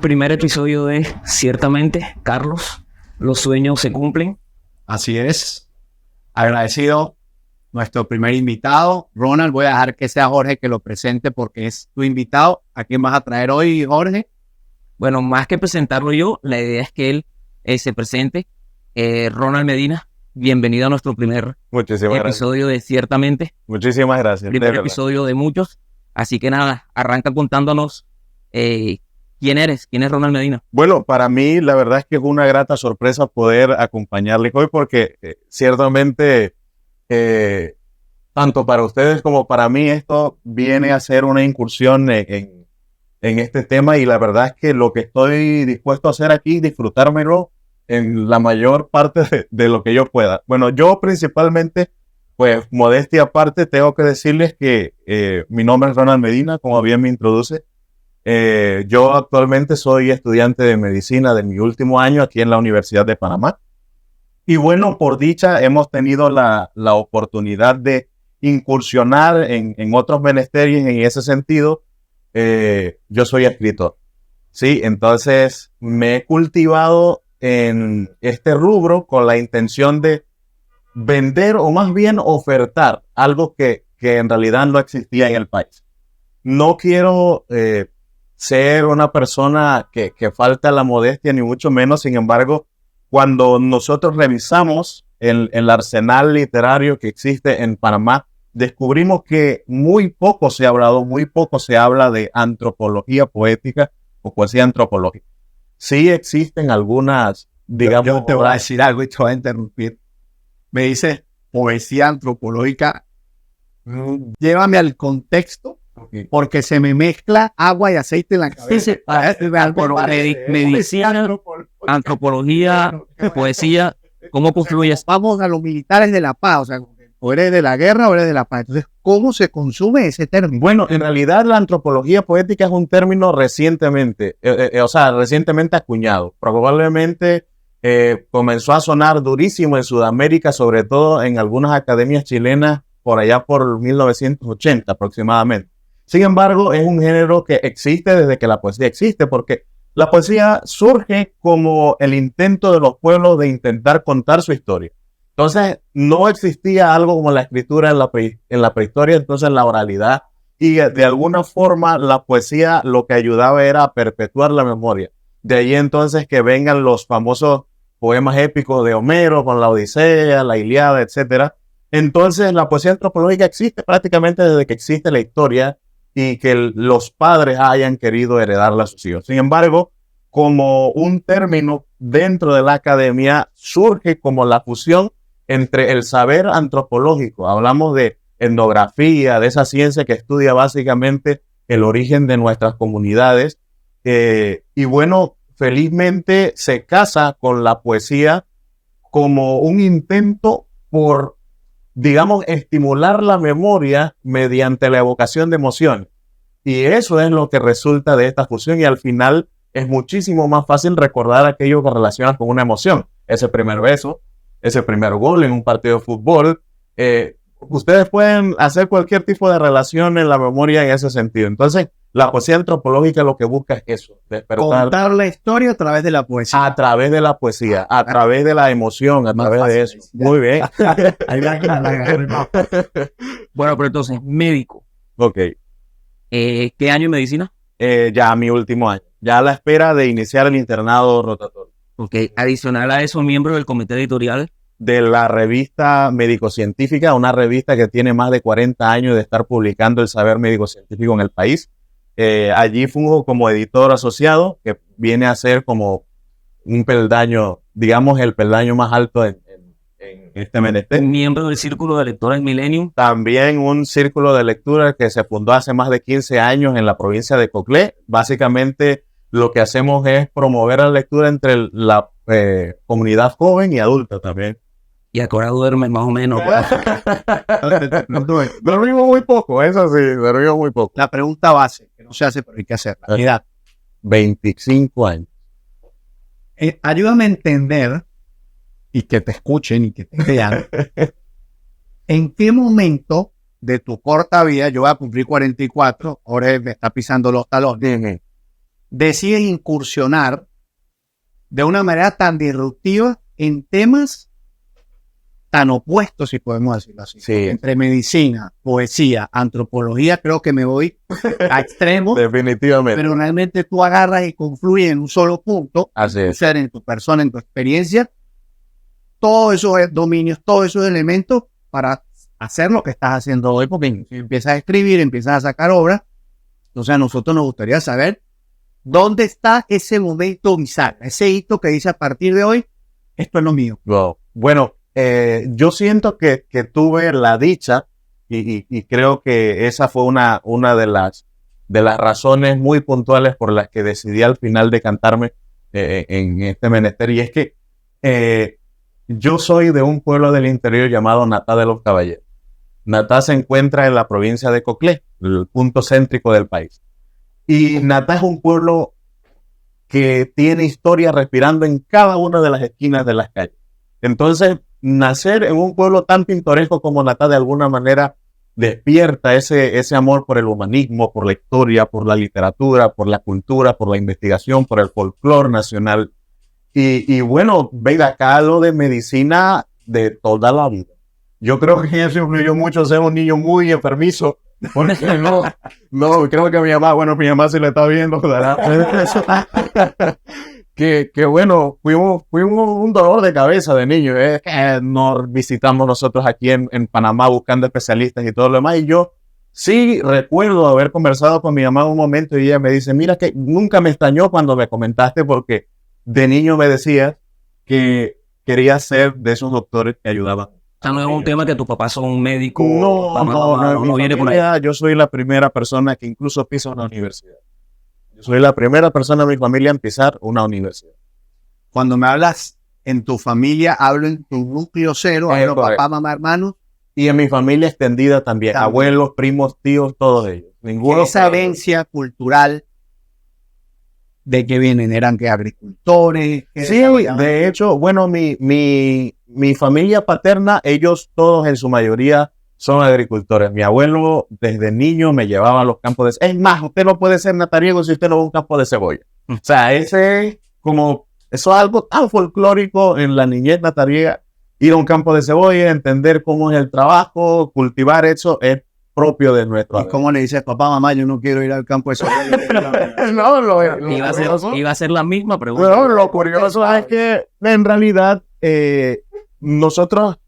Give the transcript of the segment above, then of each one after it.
Primer episodio de Ciertamente, Carlos, los sueños se cumplen. Así es. Agradecido nuestro primer invitado. Ronald, voy a dejar que sea Jorge que lo presente porque es tu invitado. ¿A quién vas a traer hoy, Jorge? Bueno, más que presentarlo yo, la idea es que él se presente. Ronald Medina, bienvenido a nuestro primer episodio de Ciertamente. Muchísimas gracias. Primer episodio de muchos. Así que nada, arranca contándonos quién eres, quién es Ronald Medina. Bueno, para mí la verdad es que es una grata sorpresa poder acompañarles hoy porque ciertamente tanto para ustedes como para mí esto viene a ser una incursión en este tema y la verdad es que lo que estoy dispuesto a hacer aquí, disfrutármelo en la mayor parte de lo que yo pueda. Bueno, yo principalmente, pues modestia aparte, tengo que decirles que mi nombre es Ronald Medina, como bien me introduce. Yo actualmente soy estudiante de medicina de mi último año aquí en la Universidad de Panamá. Y bueno, por dicha hemos tenido la oportunidad de incursionar en otros menesteres en ese sentido. Yo soy escritor, ¿sí? Entonces me he cultivado en este rubro con la intención de vender o más bien ofertar algo que en realidad no existía en el país. No quiero ser una persona que falta la modestia, ni mucho menos. Sin embargo, cuando nosotros revisamos el arsenal literario que existe en Panamá, descubrimos que muy poco se habla de antropología poética o poesía antropológica. Sí existen algunas, digamos... Yo te voy a decir algo y te voy a interrumpir. Me dice poesía antropológica. Llévame al contexto. Okay. Porque se me mezcla agua y aceite en la cabeza. Medicina, antropología, poesía, ¿cómo construyes? Vamos a los militares de la paz, o sea, o eres de la guerra o eres de la paz. Entonces, ¿cómo se consume ese término? Bueno, en realidad la antropología poética es un término recientemente acuñado. Probablemente comenzó a sonar durísimo en Sudamérica, sobre todo en algunas academias chilenas por allá por 1980 aproximadamente. Sin embargo, es un género que existe desde que la poesía existe, porque la poesía surge como el intento de los pueblos de intentar contar su historia. Entonces, no existía algo como la escritura en la prehistoria, entonces la oralidad, y de alguna forma la poesía lo que ayudaba era a perpetuar la memoria. De ahí entonces que vengan los famosos poemas épicos de Homero, con la Odisea, la Ilíada, etc. Entonces, la poesía antropológica existe prácticamente desde que existe la historia, y que los padres hayan querido heredarla a sus hijos. Sin embargo, como un término dentro de la academia, surge como la fusión entre el saber antropológico. Hablamos de etnografía, de esa ciencia que estudia básicamente el origen de nuestras comunidades. Y bueno, felizmente se casa con la poesía como un intento por, digamos, estimular la memoria mediante la evocación de emociones. Y eso es lo que resulta de esta fusión y al final es muchísimo más fácil recordar aquello que relacionas con una emoción. Ese primer beso, ese primer gol en un partido de fútbol. Ustedes pueden hacer cualquier tipo de relación en la memoria en ese sentido. Entonces, la poesía antropológica lo que busca es eso. Contar la historia a través de la poesía. A través de la poesía, a través de la emoción, a través de eso. Muy bien. Bueno, pero entonces, médico. Ok. ¿Qué año en medicina? Ya mi último año. Ya a la espera de iniciar el internado rotatorio. Ok. Adicional a eso, miembro del comité editorial de la revista médico-científica, una revista que tiene más de 40 años de estar publicando el saber médico-científico en el país. Allí funjo como editor asociado, que viene a ser como un peldaño, digamos el peldaño más alto en este menester. Miembro del Círculo de Lectores Millennium. También un círculo de lectura que se fundó hace más de 15 años en la provincia de Coclé. Básicamente lo que hacemos es promover la lectura entre la comunidad joven y adulta también. Y ahora duerme más o menos. Dormimos muy poco, eso sí, dormimos muy poco. La pregunta base, que no se hace, pero hay que hacerla. La edad. 25 años. Ayúdame a entender, y que te escuchen y que te vean, ¿en qué momento de tu corta vida, yo voy a cumplir 44, ahora me está pisando los talones, decides incursionar de una manera tan disruptiva en temas tan opuestos, si podemos decirlo así. Sí. Entre medicina, poesía, antropología, creo que me voy a extremos. Definitivamente. Pero realmente tú agarras y confluyes en un solo punto. Así es. O sea, en tu persona, en tu experiencia, todos esos dominios, todos esos elementos para hacer lo que estás haciendo hoy, porque empiezas a escribir, empiezas a sacar obras. Entonces a nosotros nos gustaría saber dónde está ese momento bisagra, ese hito que dice a partir de hoy, esto es lo mío. Wow. Bueno, yo siento que tuve la dicha y creo que esa fue una de las razones muy puntuales por las que decidí al final decantarme en este menester, y es que yo soy de un pueblo del interior llamado Natá de los Caballeros. Natá se encuentra en la provincia de Coclé, el punto céntrico del país. Y Natá es un pueblo que tiene historia respirando en cada una de las esquinas de las calles. Entonces, nacer en un pueblo tan pintoresco como Natá de alguna manera despierta ese amor por el humanismo, por la historia, por la literatura, por la cultura, por la investigación, por el folclore nacional. Y bueno, ve acá lo de medicina de toda la vida. Yo creo que eso influyó mucho ser un niño muy enfermizo. Porque no, creo que mi mamá sí le está viendo. que bueno, fuimos un dolor de cabeza de niño. Nos visitamos nosotros aquí en Panamá buscando especialistas y todo lo demás. Y yo sí recuerdo haber conversado con mi mamá un momento y ella me dice, mira que nunca me extrañó cuando me comentaste porque de niño me decías que querías ser de esos doctores que ayudaban. O sea, no es un tema que tu papá es un médico. No viene por ahí. Yo soy la primera persona que incluso pisa una universidad. Yo soy la primera persona de mi familia en pisar una universidad. Cuando me hablas en tu familia, hablo en tu núcleo cero, hablo papá, mamá, hermanos. Y en mi familia extendida también. Abuelos, primos, tíos, todos ellos. Esa herencia cultural de que vienen, eran que agricultores. Sí, de hecho, bueno, mi familia paterna, ellos todos en su mayoría son agricultores. Mi abuelo desde niño me llevaba a los campos de... Es más, usted no puede ser natariego si usted no va a un campo de cebolla. O sea, eso es algo tan folclórico en la niñez natariega. Ir a un campo de cebolla, entender cómo es el trabajo, cultivar eso es propio de nuestro. ¿Y cómo le dices, papá, mamá, yo no quiero ir al campo de cebolla? Iba a ser la misma pregunta. Bueno, lo curioso es que en realidad nosotros,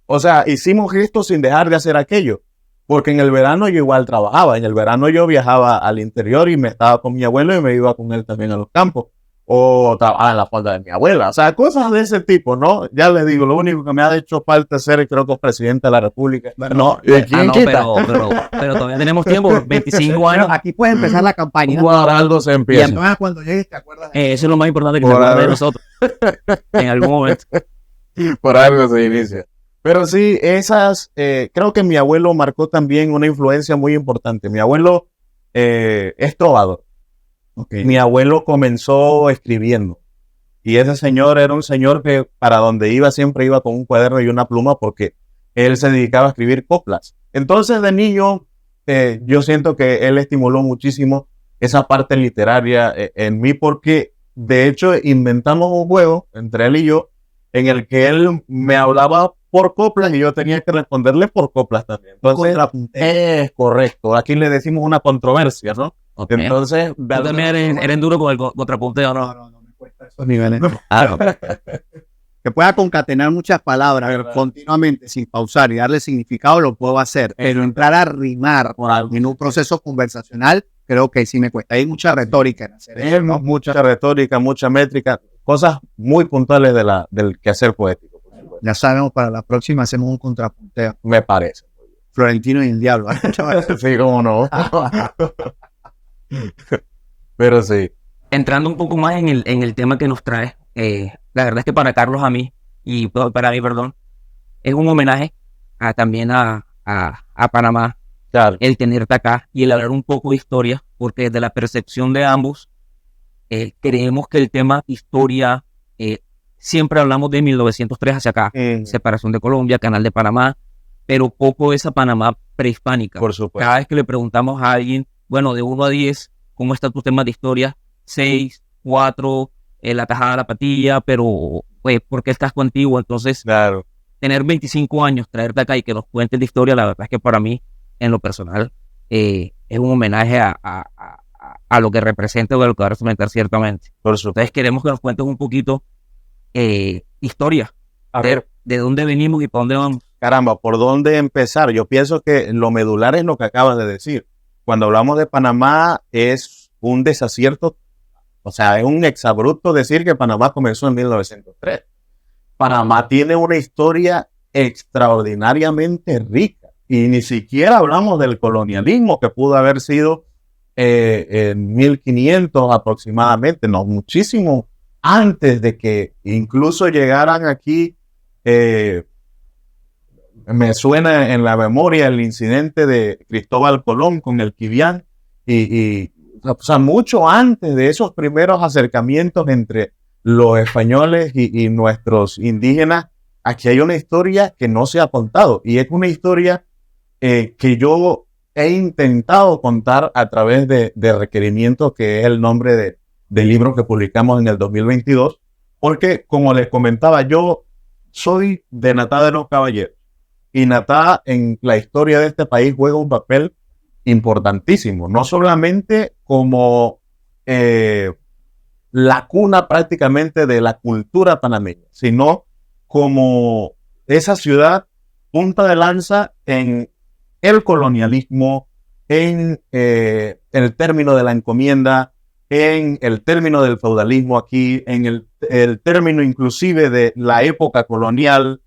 o sea, hicimos esto sin dejar de hacer aquello, porque en el verano yo igual trabajaba, en el verano yo viajaba al interior y me estaba con mi abuelo y me iba con él también a los campos, o trabajaba en la falda de mi abuela, o sea, cosas de ese tipo, ¿no? Ya les digo, lo único que me ha hecho falta ser, creo que es presidente de la República. No, pero todavía tenemos tiempo, 25 años. Aquí puede empezar la campaña. Por algo se empieza. Y entonces cuando llegues te acuerdas. Eso es lo más importante, que se acuerda de nosotros. En algún momento. Por algo se inicia. Pero sí, creo que mi abuelo marcó también una influencia muy importante. Mi abuelo es trovador. Okay. Mi abuelo comenzó escribiendo. Y ese señor era un señor que para donde iba siempre iba con un cuaderno y una pluma porque él se dedicaba a escribir coplas. Entonces de niño yo siento que él estimuló muchísimo esa parte literaria en mí porque de hecho inventamos un juego entre él y yo en el que él me hablaba por coplas y yo tenía que responderle por coplas también. Entonces, es correcto. Aquí le decimos una controversia, ¿no? Okay. Entonces, tú también eres duro con el contrapunteo, ¿no? No me cuesta esos niveles. Que pueda concatenar muchas palabras continuamente sin pausar y darle significado, lo puedo hacer. Pero entrar a rimar en un proceso conversacional, creo que sí me cuesta. Hay mucha retórica en hacer eso, ¿no? Mucha retórica, mucha métrica, cosas muy puntuales del quehacer poético. Ya sabemos, para la próxima hacemos un contrapunteo. Me parece. Florentino y el Diablo. Sí, cómo no. Pero sí. Entrando un poco más en el tema que nos trae, la verdad es que para Carlos, para mí, es un homenaje también a Panamá, claro, el tenerte acá y el hablar un poco de historia, porque desde la percepción de ambos, creemos que el tema historia, siempre hablamos de 1903 hacia acá, separación de Colombia, Canal de Panamá, pero poco de esa Panamá prehispánica. Por supuesto. Cada vez que le preguntamos a alguien, bueno, de 1 a 10, ¿cómo está tu tema de historia? 6, 4, la tajada de la patilla, pero pues, ¿por qué estás contigo? Entonces, Claro. tener 25 años, traerte acá y que nos cuentes la historia, la verdad es que para mí, en lo personal, es un homenaje a lo que representa o a lo que va a representar ciertamente. Por supuesto. Entonces queremos que nos cuentes un poquito historia, A ver, de dónde venimos y para dónde vamos. caramba, ¿por dónde empezar? Yo pienso que lo medular es lo que acabas de decir. Cuando hablamos de Panamá es un desacierto, o sea, es un exabrupto decir que Panamá comenzó en 1903. Panamá tiene una historia extraordinariamente rica y ni siquiera hablamos del colonialismo que pudo haber sido en 1500 aproximadamente, no, muchísimo antes de que incluso llegaran aquí. Me suena en la memoria el incidente de Cristóbal Colón con el Quibián o sea, mucho antes de esos primeros acercamientos entre los españoles y nuestros indígenas, aquí hay una historia que no se ha contado y es una historia que yo he intentado contar a través de Requerimientos, que es el nombre del libro que publicamos en el 2022, porque como les comentaba, yo soy de Natá de los Caballeros. Y Natá en la historia de este país juega un papel importantísimo, no solamente como la cuna prácticamente de la cultura panameña, sino como esa ciudad punta de lanza en el colonialismo, en el término de la encomienda, en el término del feudalismo aquí, en el término inclusive de la época colonial.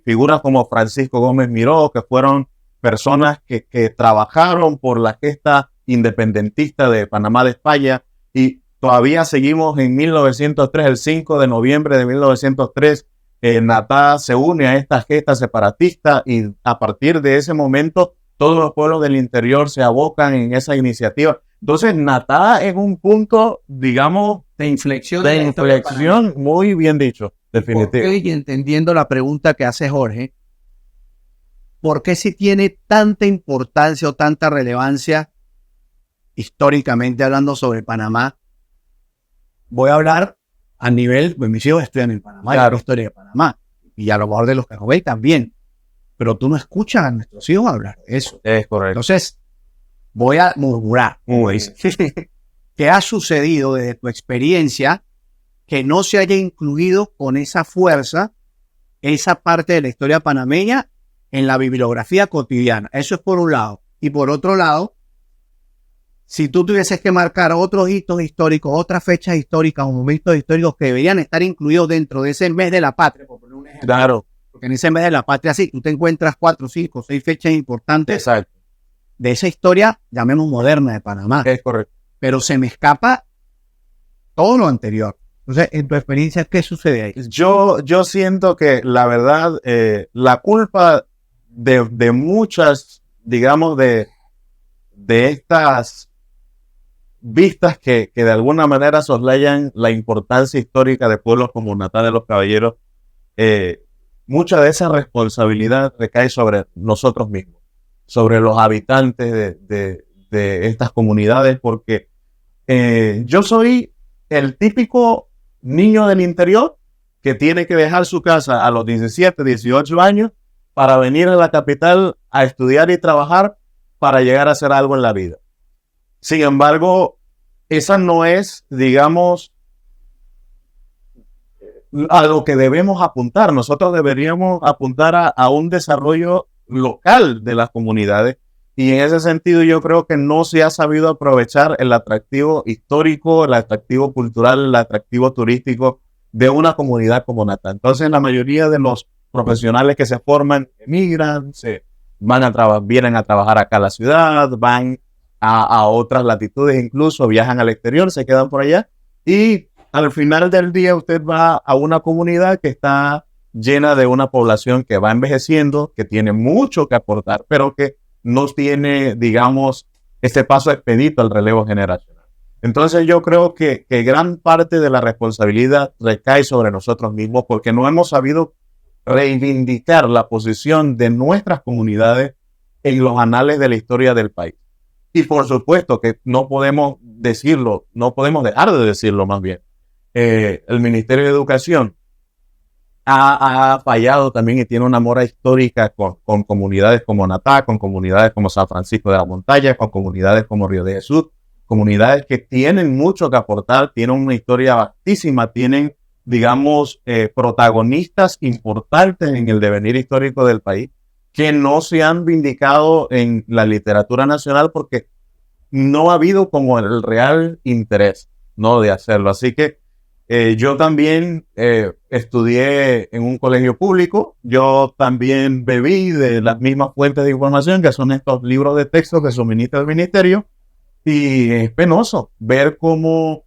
Figuras como Francisco Gómez Miró, que fueron personas que trabajaron por la gesta independentista de Panamá de España, y todavía seguimos en 1903, el 5 de noviembre de 1903, Natá se une a esta gesta separatista y a partir de ese momento todos los pueblos del interior se abocan en esa iniciativa. Entonces Natá es un punto, digamos, De inflexión. de inflexión, muy bien dicho. Definitivo. Y entendiendo la pregunta que hace Jorge, ¿por qué si tiene tanta importancia o tanta relevancia históricamente hablando sobre Panamá? Voy a hablar a nivel, pues mis hijos estudian en Panamá, Claro. la historia de Panamá, y a lo mejor de los Cajobey también, pero tú no escuchas a nuestros hijos hablar de eso. Es correcto. Entonces, voy a murmurar. ¿Qué ha sucedido desde tu experiencia que no se haya incluido con esa fuerza esa parte de la historia panameña en la bibliografía cotidiana? Eso es por un lado. Y por otro lado, si tú tuvieses que marcar otros hitos históricos, otras fechas históricas o momentos históricos que deberían estar incluidos dentro de ese mes de la patria, por poner un ejemplo. Claro. Porque en ese mes de la patria sí, tú te encuentras 4, 5, 6 fechas importantes. Exacto. De esa historia, llamemos moderna de Panamá. Es correcto. Pero se me escapa todo lo anterior. Entonces, en tu experiencia, ¿qué sucede ahí? Yo siento que la verdad, la culpa de muchas, digamos, de estas vistas que de alguna manera soslayan la importancia histórica de pueblos como Natá de los Caballeros, mucha de esa responsabilidad recae sobre nosotros mismos, sobre los habitantes de estas comunidades, porque yo soy el típico niño del interior que tiene que dejar su casa a los 17, 18 años para venir a la capital a estudiar y trabajar para llegar a hacer algo en la vida. Sin embargo, esa no es, digamos, a lo que debemos apuntar. Nosotros deberíamos apuntar a un desarrollo local de las comunidades, y en ese sentido yo creo que no se ha sabido aprovechar el atractivo histórico, el atractivo cultural, el atractivo turístico de una comunidad como Natá. Entonces la mayoría de los profesionales que se forman emigran, vienen a trabajar acá a la ciudad, van a otras latitudes, incluso viajan al exterior, se quedan por allá, y al final del día usted va a una comunidad que está llena de una población que va envejeciendo, que tiene mucho que aportar, pero que no tiene, digamos, este paso expedito al relevo generacional. Entonces yo creo que gran parte de la responsabilidad recae sobre nosotros mismos, porque no hemos sabido reivindicar la posición de nuestras comunidades en los anales de la historia del país. Y por supuesto que no podemos decirlo, no podemos dejar de decirlo más bien. El Ministerio de Educación ha fallado también y tiene una mora histórica con comunidades como Natá, con comunidades como San Francisco de la Montaña, con comunidades como Río de Jesús, comunidades que tienen mucho que aportar, tienen una historia vastísima, tienen, digamos, protagonistas importantes en el devenir histórico del país, que no se han vindicado en la literatura nacional porque no ha habido como el real interés, ¿no?, de hacerlo. Así que yo también estudié en un colegio público, yo también bebí de las mismas fuentes de información que son estos libros de texto que suministra el ministerio, y es penoso ver cómo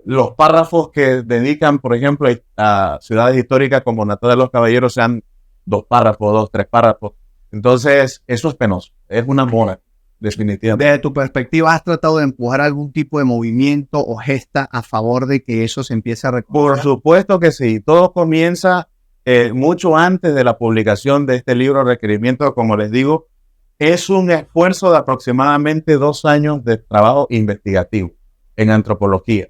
los párrafos que dedican, por ejemplo, a ciudades históricas como Natá de los Caballeros sean 2 párrafos, 2, 3 párrafos. Entonces, eso es penoso, es una mora, definitivamente. Desde tu perspectiva, ¿has tratado de empujar algún tipo de movimiento o gesta a favor de que eso se empiece a reconocer? Por supuesto que sí. Todo comienza mucho antes de la publicación de este libro, Requerimiento, como les digo. Es un esfuerzo de aproximadamente 2 años de trabajo investigativo en antropología.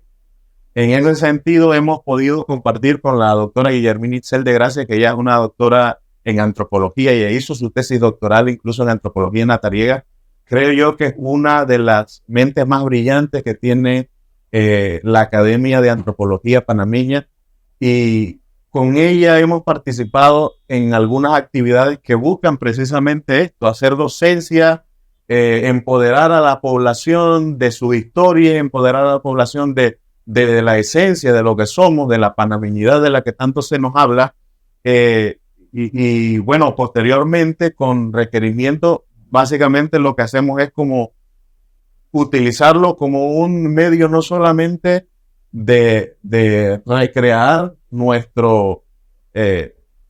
En ese sentido, hemos podido compartir con la doctora Guillermina Itzel de Gracia, que ella es una doctora en antropología y hizo su tesis doctoral incluso en antropología natariega. Creo yo que es una de las mentes más brillantes que tiene la Academia de Antropología panameña, y con ella hemos participado en algunas actividades que buscan precisamente esto, hacer docencia, empoderar a la población de su historia, empoderar a la población de la esencia de lo que somos, de la panameñidad de la que tanto se nos habla. Y bueno, posteriormente con Requerimiento, básicamente lo que hacemos es como utilizarlo como un medio no solamente de recrear nuestro,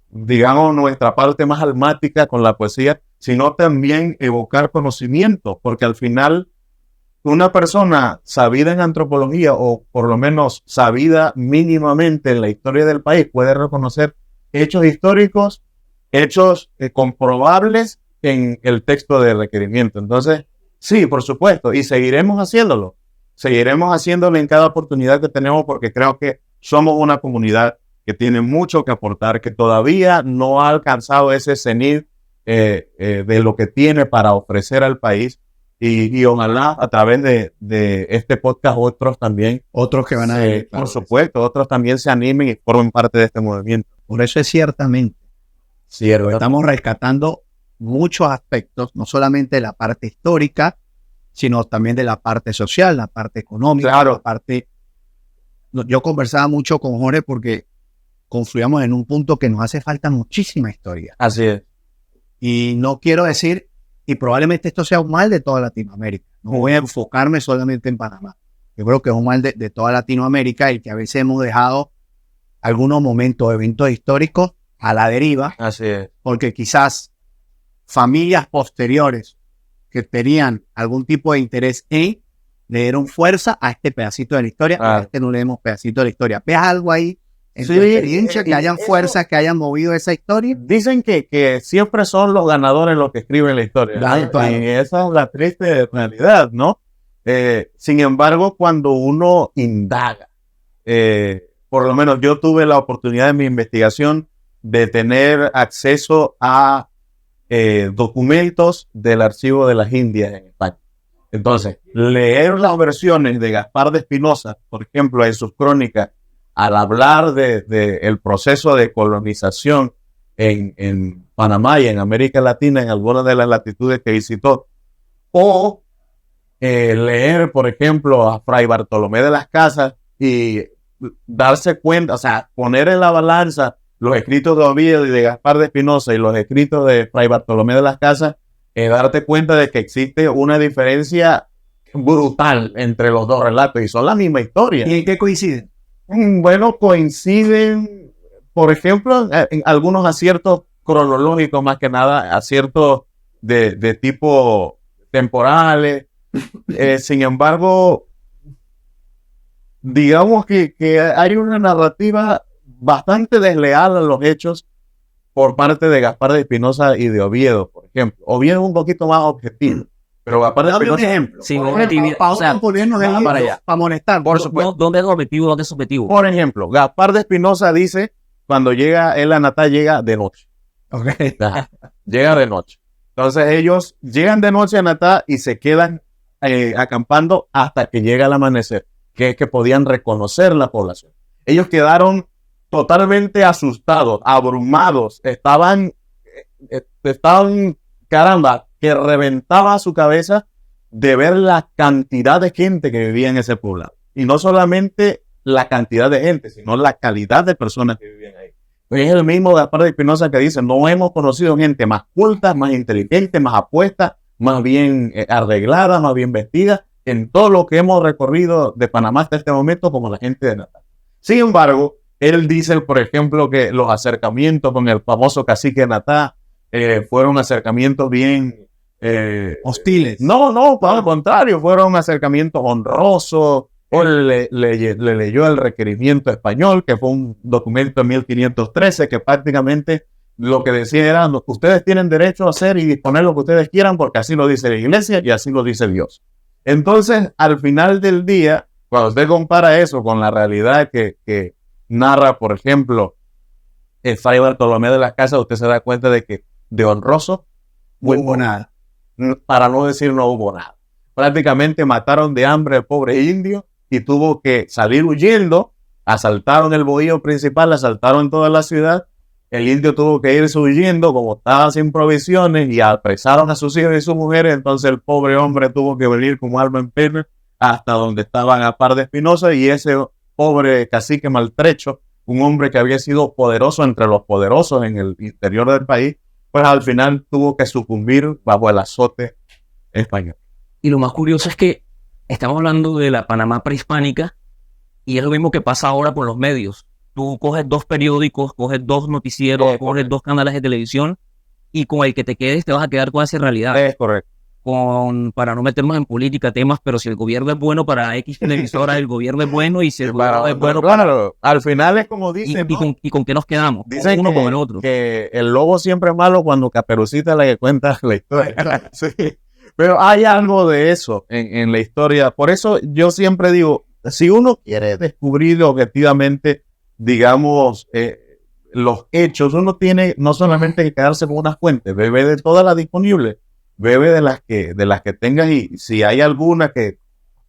digamos, nuestra parte más almática con la poesía, sino también evocar conocimiento, porque al final una persona sabida en antropología, o por lo menos sabida mínimamente en la historia del país, puede reconocer hechos históricos, hechos comprobables en el texto de Requerimiento. Entonces, sí, por supuesto, y seguiremos haciéndolo en cada oportunidad que tenemos, porque creo que somos una comunidad que tiene mucho que aportar, que todavía no ha alcanzado ese cenit de lo que tiene para ofrecer al país, y ojalá a través de este podcast otros también, Otros que van a ver, por supuesto, otros también se animen y formen parte de este movimiento. Por eso es ciertamente. Cierto. Estamos rescatando muchos aspectos, no solamente de la parte histórica, sino también de la parte social, la parte económica, Claro. la parte... Yo conversaba mucho con Jorge porque confluíamos en un punto que nos hace falta muchísima historia. Así es. Y no quiero decir, y probablemente esto sea un mal de toda Latinoamérica, no voy a enfocarme solamente en Panamá. Yo creo que es un mal de toda Latinoamérica, y que a veces hemos dejado algunos momentos, eventos históricos a la deriva, Así es. porque quizás familias posteriores que tenían algún tipo de interés en le dieron fuerza a este pedacito de la historia, a este no le demos pedacito de la historia. ¿Ves algo ahí en tu experiencia que hayan fuerzas que hayan movido esa historia? Dicen que siempre son los ganadores los que escriben la historia. Claro, claro. Y esa es la triste realidad, ¿no? Sin embargo, cuando uno indaga, por lo menos yo tuve la oportunidad en mi investigación de tener acceso a documentos del Archivo de las Indias en España. Entonces, leer las versiones de Gaspar de Espinosa, por ejemplo, en sus crónicas, al hablar de el proceso de colonización en Panamá y en América Latina, en algunas de las latitudes que visitó, o leer, por ejemplo, a Fray Bartolomé de las Casas y darse cuenta, o sea, poner en la balanza los escritos de Oviedo y de Gaspar de Espinosa y los escritos de Fray Bartolomé de las Casas, darte cuenta de que existe una diferencia brutal entre los dos relatos y son la misma historia. ¿Y en qué coinciden? Bueno, coinciden, por ejemplo, en algunos aciertos cronológicos, más que nada, aciertos de tipo temporales. Sin embargo, digamos que hay una narrativa bastante desleal a los hechos por parte de Gaspar de Espinosa y de Oviedo, por ejemplo. Oviedo es un poquito más objetivo. Pero Gaspar de Dame un Espinosa, ejemplo. Sí, Por objetividad, ejemplo, o sea, para ponernos ejemplos, para allá. para molestar. Por supuesto. ¿Dónde es objetivo, dónde es subjetivo? por ejemplo, Gaspar de Espinosa dice, cuando llega él a Natá, llega de noche. Ok. Ajá. Llega de noche. Entonces ellos llegan de noche a Natá y se quedan acampando hasta que llega el amanecer, que es que podían reconocer la población. Ellos quedaron totalmente asustados, abrumados, estaban, caramba, que reventaba su cabeza de ver la cantidad de gente que vivía en ese poblado. Y no solamente la cantidad de gente, sino la calidad de personas que vivían ahí. Es el mismo Gaspar de Espinosa que dice, no hemos conocido gente más culta, más inteligente, más apuesta, más bien arreglada, más bien vestida, en todo lo que hemos recorrido de Panamá hasta este momento como la gente de Natá. Sin embargo, él dice, por ejemplo, que los acercamientos con el famoso cacique de Natá fueron acercamientos bien... Hostiles. No, por el contrario, fueron acercamientos honrosos. Él le leyó el requerimiento español, que fue un documento de 1513, que prácticamente lo que decía era, ustedes tienen derecho a hacer y disponer lo que ustedes quieran, porque así lo dice la iglesia y así lo dice Dios. Entonces, al final del día, cuando usted compara eso con la realidad que narra, por ejemplo, el Fray Bartolomé de las Casas, usted se da cuenta de que de honroso No hubo nada. para no decir no hubo nada. Prácticamente mataron de hambre al pobre indio y tuvo que salir huyendo. Asaltaron el bohío principal, asaltaron toda la ciudad. El indio tuvo que irse huyendo como estaba sin provisiones y apresaron a sus hijos y sus mujeres. Entonces el pobre hombre tuvo que venir como alma en pena hasta donde estaban Gaspar de Espinosa, y ese pobre cacique maltrecho, un hombre que había sido poderoso entre los poderosos en el interior del país, pues al final tuvo que sucumbir bajo el azote español. Y lo más curioso es que estamos hablando de la Panamá prehispánica y es lo mismo que pasa ahora con los medios. Tú coges 2 periódicos, coges 2 noticieros, coges 2 canales de televisión y con el que te quedes te vas a quedar con esa realidad. Es correcto. Para no meternos en política, temas, pero si el gobierno es bueno para X televisora, el gobierno es bueno, y si el gobierno es bueno para... Claro, al final es como dicen, ¿Y con qué nos quedamos? Dicen uno con el otro. que el lobo siempre es malo cuando Caperucita es la que cuenta la historia. Sí. Pero hay algo de eso en la historia. Por eso yo siempre digo, si uno quiere descubrir objetivamente, digamos, los hechos, uno tiene no solamente que quedarse con unas fuentes, bebe de todas las disponibles, bebe de las que tengas, y si hay alguna que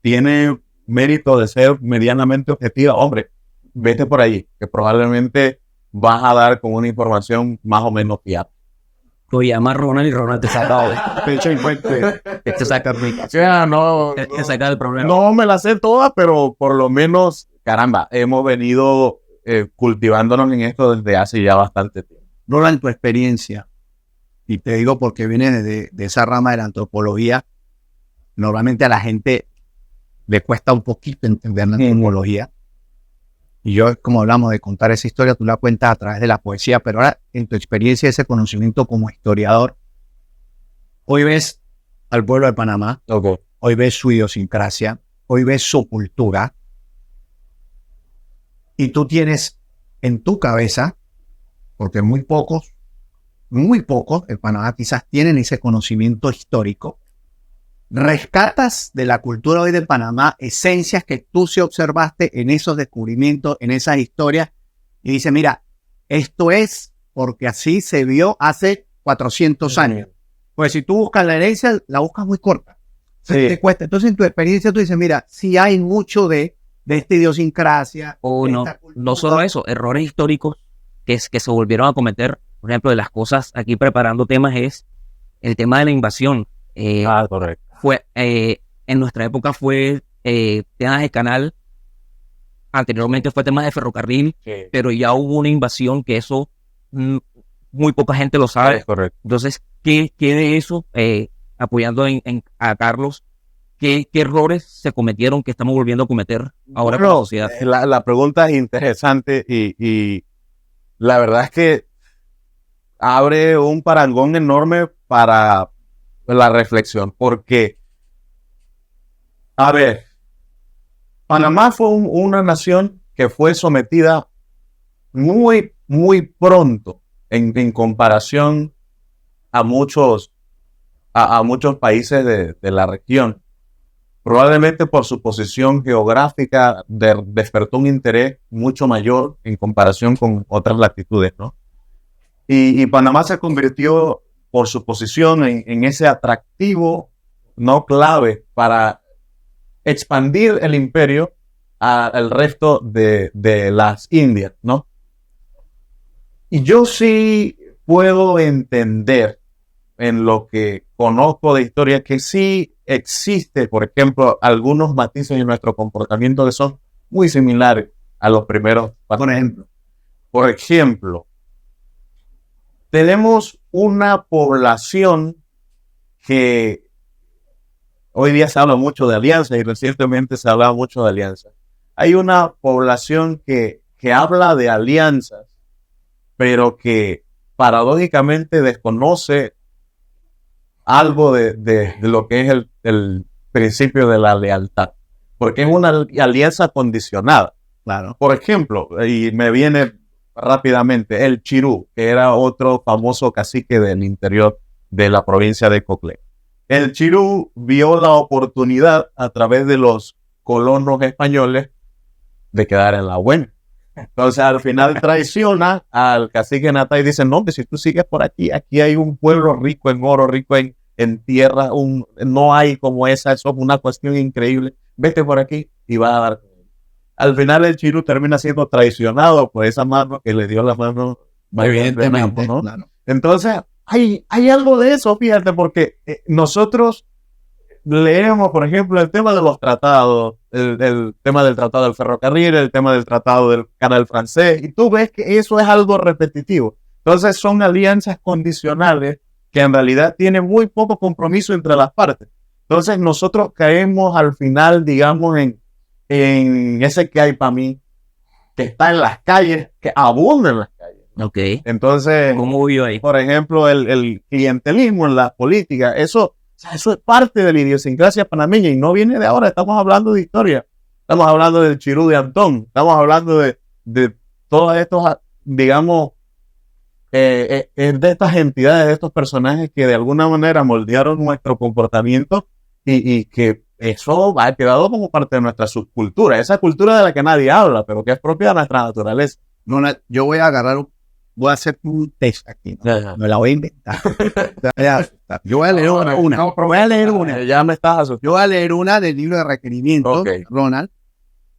tiene mérito de ser medianamente objetiva, hombre, vete por ahí, que probablemente vas a dar con una información más o menos fiable. Lo llama Ronald y Ronald te saca Pecho en fuente. te saca Te saca el problema. No me la sé toda, pero por lo menos, caramba, hemos venido cultivándonos en esto desde hace ya bastante tiempo. Roland, tu experiencia, y te digo porque viene de esa rama de la antropología, normalmente a la gente le cuesta un poquito entender la antropología. Y yo, como hablamos de contar esa historia, tú la cuentas a través de la poesía, pero ahora en tu experiencia, ese conocimiento como historiador, hoy ves al pueblo de Panamá, Okay. hoy ves su idiosincrasia, hoy ves su cultura, y tú tienes en tu cabeza, porque muy pocos en Panamá quizás tienen ese conocimiento histórico, rescatas de la cultura hoy de Panamá esencias que tú sí observaste en esos descubrimientos, en esas historias, y dices, mira, esto es porque así se vio hace 400 años. Pues si tú buscas la herencia, la buscas muy corta. Sí. Te cuesta. Entonces en tu experiencia tú dices, mira, sí hay mucho de esta idiosincrasia. O de no, esta cultura. no solo eso, errores históricos que se volvieron a cometer. Por ejemplo, de las cosas aquí preparando temas es el tema de la invasión. Correcto. En nuestra época fue temas de canal, anteriormente fue temas de ferrocarril, Sí. pero ya hubo una invasión que eso muy poca gente lo sabe. Es correcto. Entonces, ¿qué de eso, apoyando a Carlos, qué errores se cometieron que estamos volviendo a cometer ahora con la sociedad? La pregunta es interesante y la verdad es que abre un parangón enorme para la reflexión, porque, a ver, Panamá fue una nación que fue sometida muy, muy pronto en comparación a muchos a muchos países de la región. Probablemente por su posición geográfica despertó un interés mucho mayor en comparación con otras latitudes, ¿no? Y Panamá se convirtió por su posición en ese atractivo, no clave para expandir el imperio al resto de las Indias, ¿no? Y yo sí puedo entender en lo que conozco de historia que sí existe, por ejemplo, algunos matices en nuestro comportamiento que son muy similares a los primeros. Por ejemplo, tenemos una población que hoy día se habla mucho de alianza y recientemente se hablaba mucho de alianza. Hay una población que habla de alianzas, pero que paradójicamente desconoce algo de lo que es el principio de la lealtad, porque es una alianza condicionada. Claro. Por ejemplo, y me viene rápidamente el Chirú, que era otro famoso cacique del interior de la provincia de Coclé. El Chirú vio la oportunidad a través de los colonos españoles de quedar en la buena. Entonces al final traiciona al cacique Natá y dice, no, que si tú sigues por aquí hay un pueblo rico en oro, rico en tierra, no hay como esa, eso es una cuestión increíble, vete por aquí y va a dar. Al final el Chirú termina siendo traicionado por esa mano que le dio la mano. Evidentemente, ¿no? Claro. Entonces hay algo de eso, fíjate, porque nosotros leemos, por ejemplo, el tema de los tratados, el tema del tratado del ferrocarril, el tema del tratado del canal francés, y tú ves que eso es algo repetitivo. Entonces son alianzas condicionales que en realidad tienen muy poco compromiso entre las partes. Entonces nosotros caemos al final, digamos, en ese que hay para mí, que está en las calles, que abunda en las calles. Ok. Entonces, ¿Cómo vivo ahí? por ejemplo, el clientelismo en la política, eso es parte de la idiosincrasia panameña y no viene de ahora. Estamos hablando de historia. Estamos hablando del Chirú de Antón. Estamos hablando de todos estos, digamos, de estas entidades, de estos personajes que de alguna manera moldearon nuestro comportamiento y que eso ha quedado como parte de nuestra subcultura. Esa cultura de la que nadie habla, pero que es propia de nuestra naturaleza. Yo voy a hacer un test aquí. Me la voy a inventar. Yo voy a leer una. Voy a leer una. Ya me estás asustando. Yo voy a leer una del libro de requerimientos, Okay. Ronald,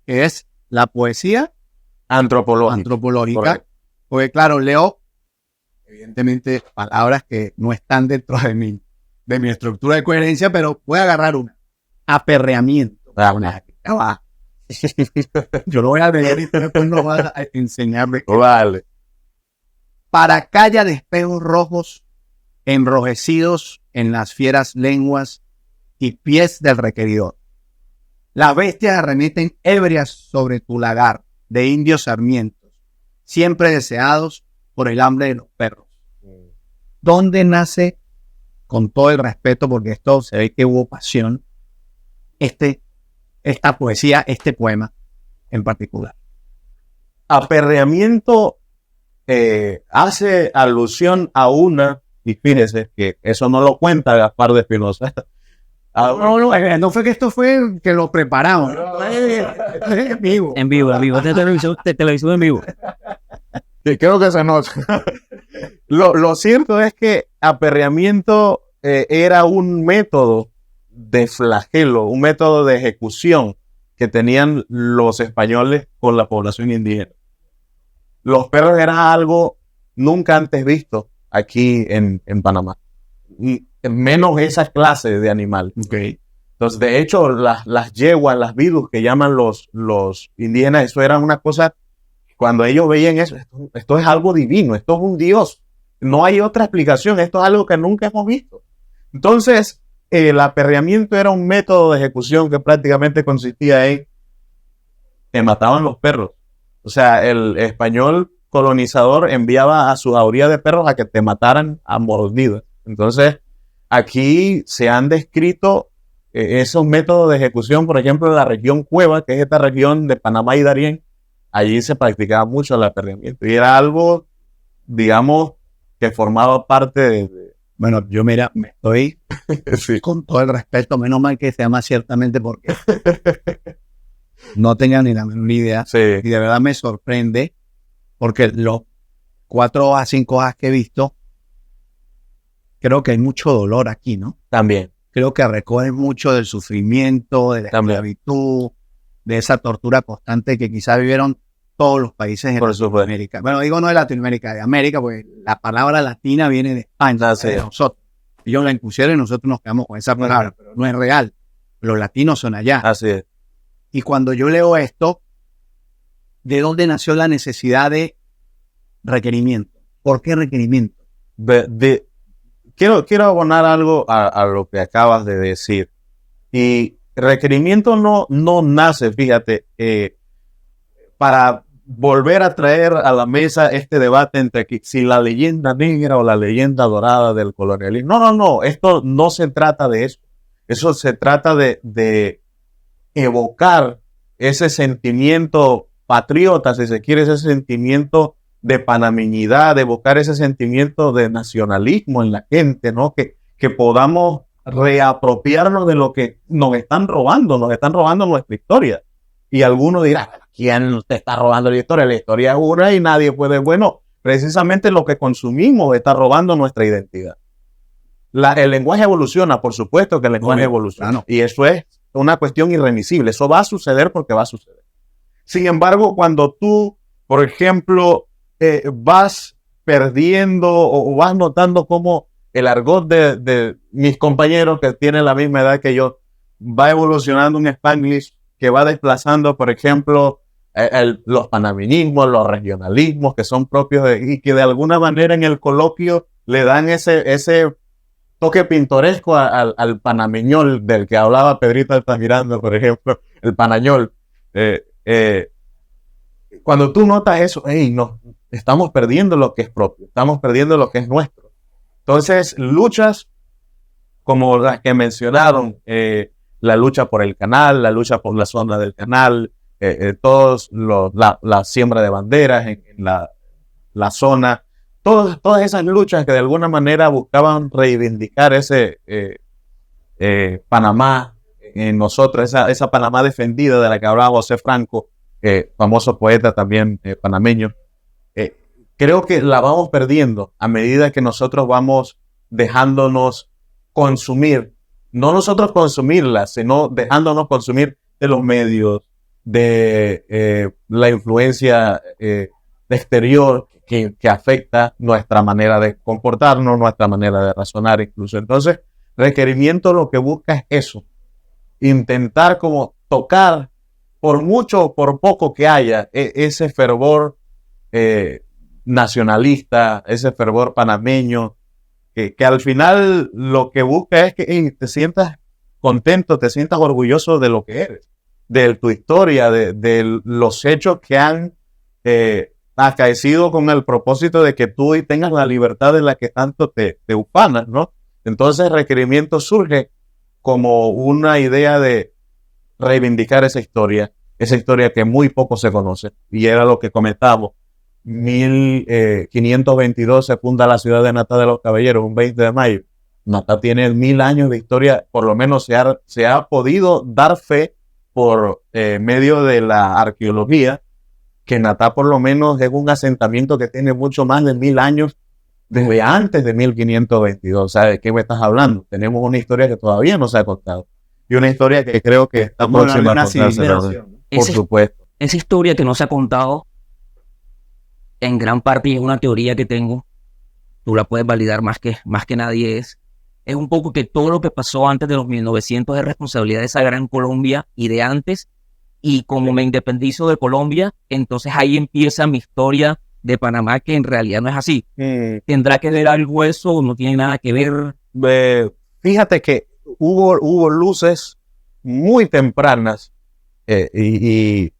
que es la poesía antropológica. Correcto. Porque, claro, leo, evidentemente, palabras que no están dentro de mi estructura de coherencia, pero voy a agarrar una. Aperreamiento. Ya va. Yo lo voy a leer y tú después nos vas a enseñarme. Vale. Para calla de espejos rojos enrojecidos en las fieras lenguas y pies del requeridor. Las bestias arremeten ebrias sobre tu lagar de indios sarmientos, siempre deseados por el hambre de los perros. ¿Dónde nace, con todo el respeto, porque esto se ve que hubo pasión, esta poesía, este poema en particular? Aperreamiento hace alusión a una, y fíjese que eso no lo cuenta Gaspar de Espinosa. No fue que esto fue que lo preparamos. En vivo. En vivo. De televisión en vivo. Creo que se nota. Lo cierto es que aperreamiento era un método de flagelo, un método de ejecución que tenían los españoles con la población indígena. Los perros eran algo nunca antes visto aquí en Panamá. Y menos esa clase de animal. Okay. Entonces, de hecho, las yeguas, las vidus que llaman los indígenas, eso era una cosa, cuando ellos veían eso, esto es algo divino, esto es un dios. No hay otra explicación, esto es algo que nunca hemos visto. Entonces, el aperreamiento era un método de ejecución que prácticamente consistía en que mataban los perros. O sea, el español colonizador enviaba a su jauría de perros a que te mataran a mordidas. Entonces, aquí se han descrito esos métodos de ejecución, por ejemplo, en la región Cueva, que es esta región de Panamá y Darién. Allí se practicaba mucho el aperreamiento y era algo, digamos, que formaba parte Bueno, yo mira, me estoy Sí. con todo el respeto, menos mal que se llama ciertamente porque no tenía ni la menor idea. Sí, Y de verdad me sorprende porque los 4 hojas, 5 hojas que he visto, creo que hay mucho dolor aquí, ¿no? también. Creo que recoge mucho del sufrimiento, de la También. esclavitud, de esa tortura constante que quizás vivieron todos los países de Por supuesto. Latinoamérica. Bueno, digo no de Latinoamérica, de América, porque la palabra latina viene de España, Así de es. nosotros. Ellos la impusieron y nosotros nos quedamos con esa palabra, pero no es real. Los latinos son allá. Así es. Y cuando yo leo esto, ¿de dónde nació la necesidad de requerimiento? ¿Por qué requerimiento? Quiero abonar algo a lo que acabas de decir. Y requerimiento no nace, fíjate, para volver a traer a la mesa este debate entre si la leyenda negra o la leyenda dorada del colonialismo. No, esto no se trata de eso. Eso se trata de evocar ese sentimiento patriota, si se quiere, ese sentimiento de panameñidad, de evocar ese sentimiento de nacionalismo en la gente, ¿no? Que podamos reapropiarnos de lo que nos están robando nuestra historia. Y alguno dirá, ¿quién te está robando la historia? La historia es una y nadie puede. Bueno, precisamente lo que consumimos está robando nuestra identidad. El lenguaje evoluciona, por supuesto que el lenguaje evoluciona. Claro. Y eso es una cuestión irremisible. Eso va a suceder porque va a suceder. Sin embargo, cuando tú, por ejemplo, vas perdiendo o vas notando cómo el argot de mis compañeros que tienen la misma edad que yo va evolucionando un Spanglish que va desplazando, por ejemplo, los panameñismos, los regionalismos que son propios y que de alguna manera en el coloquio le dan ese toque pintoresco al panameñol del que hablaba Pedrito Altamiranda, por ejemplo, el panañol. Cuando tú notas eso, no, estamos perdiendo lo que es propio, estamos perdiendo lo que es nuestro. Entonces, luchas como las que mencionaron, la lucha por el canal, la lucha por la zona del canal, la siembra de banderas en la zona, todas esas luchas que de alguna manera buscaban reivindicar ese Panamá en nosotros, esa Panamá defendida de la que hablaba José Franco, famoso poeta también panameño. Creo que la vamos perdiendo a medida que nosotros vamos dejándonos consumir, no nosotros consumirla, sino dejándonos consumir de los medios, de la influencia exterior que afecta nuestra manera de comportarnos, nuestra manera de razonar incluso. Entonces, requerimiento lo que busca es eso, intentar como tocar, por mucho o por poco que haya, ese fervor nacionalista, ese fervor panameño, que al final lo que busca es que te sientas contento, te sientas orgulloso de lo que eres, de tu historia, de los hechos que han acaecido con el propósito de que tú tengas la libertad de la que tanto te ufanas, ¿no? Entonces, requerimiento surge como una idea de reivindicar esa historia que muy poco se conoce, y era lo que comentábamos. 1522 se funda la ciudad de Natá de los Caballeros, un 20 de mayo. Natá tiene 1000 años de historia, por lo menos se ha podido dar fe por medio de la arqueología, que Natá por lo menos es un asentamiento que tiene mucho más de 1000 años desde antes de 1522. ¿Sabes de qué me estás hablando? Tenemos una historia que todavía no se ha contado y una historia que creo que está próxima a contarse. Por supuesto. Esa historia que no se ha contado, en gran parte, y es una teoría que tengo, tú la puedes validar más que nadie, es un poco que todo lo que pasó antes de los 1900 es responsabilidad de esa gran Colombia y de antes, y como me independizo de Colombia, entonces ahí empieza mi historia de Panamá, que en realidad no es así. ¿Tendrá que ver algo eso o no tiene nada que ver? Fíjate que hubo luces muy tempranas y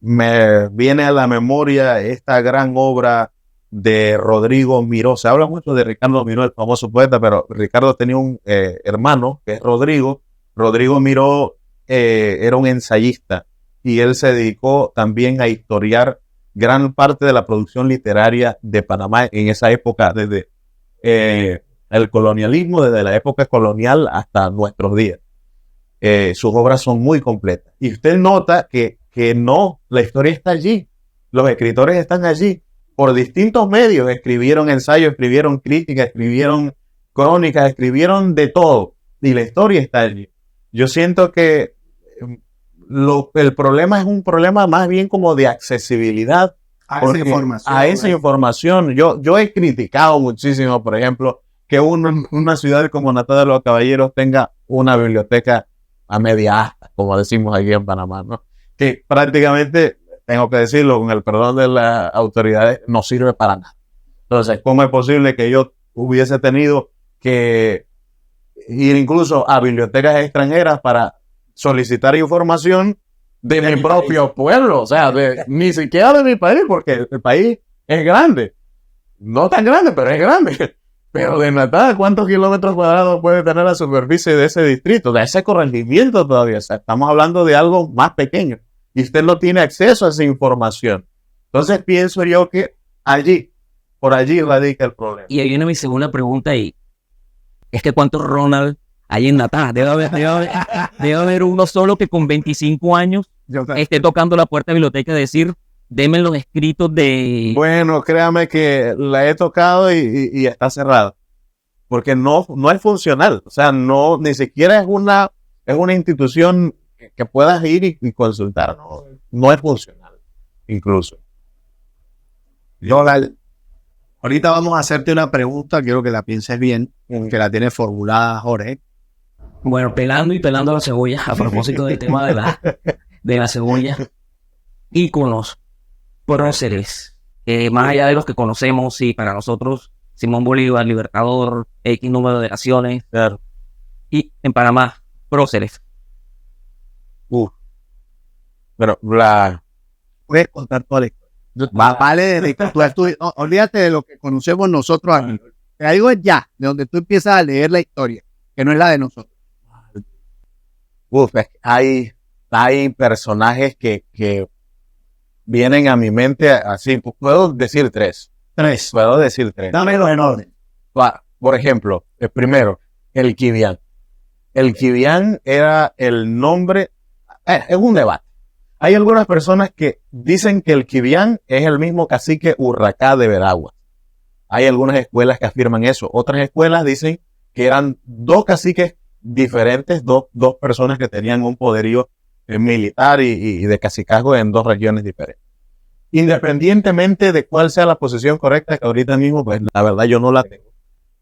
me viene a la memoria esta gran obra de Rodrigo Miró. Se habla mucho de Ricardo Miró, el famoso poeta, pero Ricardo tenía un hermano que es Rodrigo. Rodrigo Miró era un ensayista y él se dedicó también a historiar gran parte de la producción literaria de Panamá en esa época, desde el colonialismo desde la época colonial hasta nuestros días. Sus obras son muy completas. Y usted nota que no, la historia está allí. Los escritores están allí. Por distintos medios escribieron ensayos, escribieron críticas, escribieron crónicas, escribieron de todo. Y la historia está allí. Yo siento que el problema es un problema más bien como de accesibilidad a esa información. Yo he criticado muchísimo, por ejemplo, que una ciudad como Natá de los Caballeros tenga una biblioteca a media asta, como decimos aquí en Panamá, ¿no? Que prácticamente, tengo que decirlo con el perdón de las autoridades, no sirve para nada. Entonces, ¿cómo es posible que yo hubiese tenido que ir incluso a bibliotecas extranjeras para solicitar información de mi propio pueblo? O sea, ni siquiera de mi país, porque el país es grande. No tan grande, pero es grande. Pero de Natá, ¿cuántos kilómetros cuadrados puede tener la superficie de ese distrito? De ese corregimiento todavía. O sea, estamos hablando de algo más pequeño. Y usted no tiene acceso a esa información. Entonces pienso yo que por allí radica el problema. Y ahí viene mi segunda pregunta y es que ¿cuántos Ronald hay en Natá? Debe haber uno solo que con 25 años esté tocando la puerta de la biblioteca y decir, denme los escritos de... Bueno, créame que la he tocado y está cerrada. Porque no es funcional. O sea, ni siquiera es una institución que puedas ir y consultar. No es funcional, incluso. Ronald, ahorita vamos a hacerte una pregunta, quiero que la pienses bien, que la tiene formulada Jorge. Bueno, pelando la cebolla, a propósito del tema de la cebolla, íconos, próceres, más allá de los que conocemos, sí, para nosotros, Simón Bolívar, Libertador, X número de naciones, claro. Y en Panamá, próceres. Pero puedes contar toda la historia. Vale, olvídate de lo que conocemos nosotros aquí. Te digo es ya, de donde tú empiezas a leer la historia, que no es la de nosotros. Hay personajes que vienen a mi mente así. Puedo decir tres. Puedo decir tres. Dámelo en orden. Por ejemplo, el primero, el Quibián. El Quibián era el nombre. Es un debate. Hay algunas personas que dicen que el Quibián es el mismo cacique Urracá de Veraguas. Hay algunas escuelas que afirman eso. Otras escuelas dicen que eran dos caciques diferentes, dos personas que tenían un poderío militar y de cacicazgo en dos regiones diferentes. Independientemente de cuál sea la posición correcta, que ahorita mismo, pues la verdad yo no la tengo.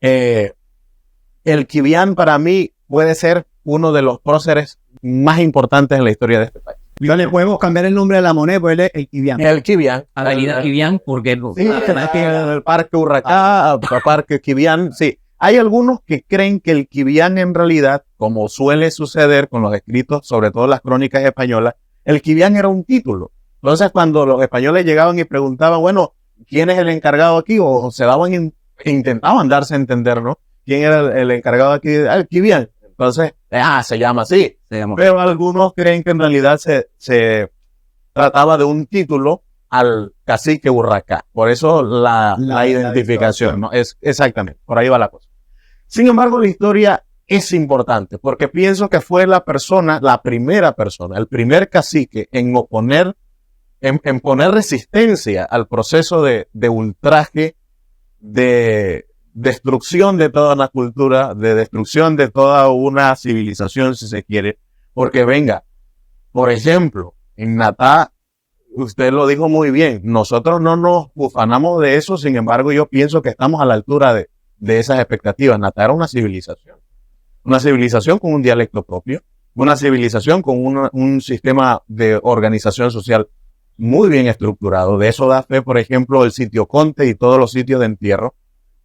El Quibián para mí puede ser uno de los próceres más importantes en la historia de este país. Yo le podemos cambiar el nombre de la moneda, pues el Quibián. El Quibián. Avenida Quibián, porque sí, el Parque Urracá, Parque Quibián, sí. Hay algunos que creen que el Quibián en realidad, como suele suceder con los escritos, sobre todo las crónicas españolas, el Quibián era un título. Entonces cuando los españoles llegaban y preguntaban, bueno, ¿quién es el encargado aquí? O se daban, intentaban darse a entender, ¿no? ¿Quién era el encargado aquí? El Quibián. Entonces, se llama así. Pero algunos creen que en realidad se trataba de un título al cacique Urracá. Por eso la identificación, ¿no? Es exactamente, por ahí va la cosa. Sin embargo, la historia es importante porque pienso que fue la primera persona, el primer cacique en poner resistencia al proceso de ultraje, de destrucción de toda una cultura, de destrucción de toda una civilización, si se quiere. Porque venga, por ejemplo, en Natá, usted lo dijo muy bien, nosotros no nos ufanamos de eso, sin embargo yo pienso que estamos a la altura de esas expectativas. Natá era una civilización con un dialecto propio, una civilización con un sistema de organización social muy bien estructurado. De eso da fe, por ejemplo, el sitio Conte y todos los sitios de entierro,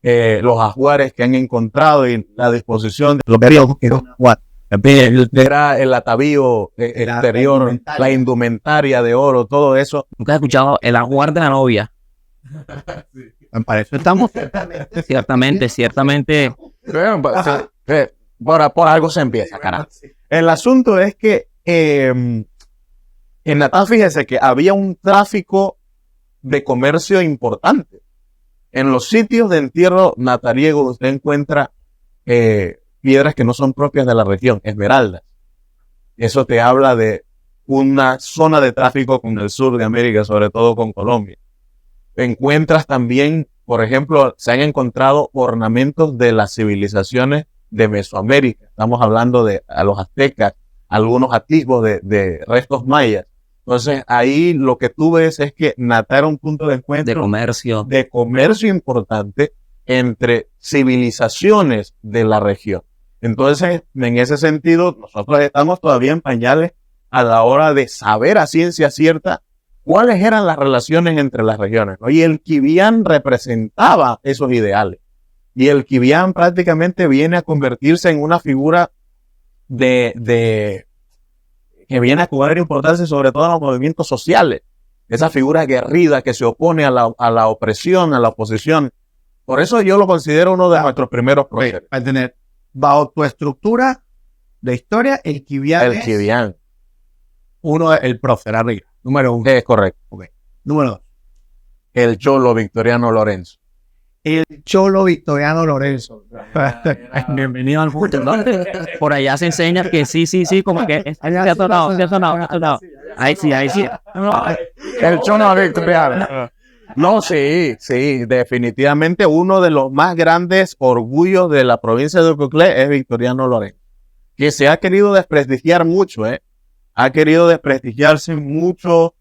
los ajuares que han encontrado y la disposición de lo que era el atavío exterior, la indumentaria de oro, todo eso. ¿Nunca has escuchado el ajuar de la novia? Para eso estamos. Ciertamente. Por algo se empieza, carajo. El asunto es que en Natá, fíjese que había un tráfico de comercio importante. En los sitios de entierro natariego usted encuentra piedras que no son propias de la región, esmeraldas. Eso te habla de una zona de tráfico con el sur de América, sobre todo con Colombia. Encuentras también, por ejemplo, se han encontrado ornamentos de las civilizaciones de Mesoamérica. Estamos hablando de a los aztecas, algunos atisbos de restos mayas. Entonces, ahí lo que tú ves es que Natá era un punto de encuentro de comercio importante entre civilizaciones de la región. Entonces, en ese sentido, nosotros estamos todavía en pañales a la hora de saber a ciencia cierta cuáles eran las relaciones entre las regiones, ¿no? Y el Quibián representaba esos ideales. Y el Quibián prácticamente viene a convertirse en una figura que viene a cobrar importancia sobre todo en los movimientos sociales. Esa figura aguerrida que se opone a la opresión, a la oposición. Por eso yo lo considero uno de nuestros primeros próceres. Para tener, bajo tu estructura de historia, el Quibián El Quibián. Uno, el prócer arriba. Número 1. Es correcto. Okay. Número 2. El Cholo Victoriano Lorenzo. El Cholo Victoriano Lorenzo. Bienvenido al mundo, ¿no? Por allá se enseña que sí, como que se ha sonado. Ahí sí. El Cholo Victoriano. No, sí, definitivamente uno de los más grandes orgullos de la provincia de Ucoclé es Victoriano Lorenzo, que se ha querido desprestigiar mucho, ha querido desprestigiarse mucho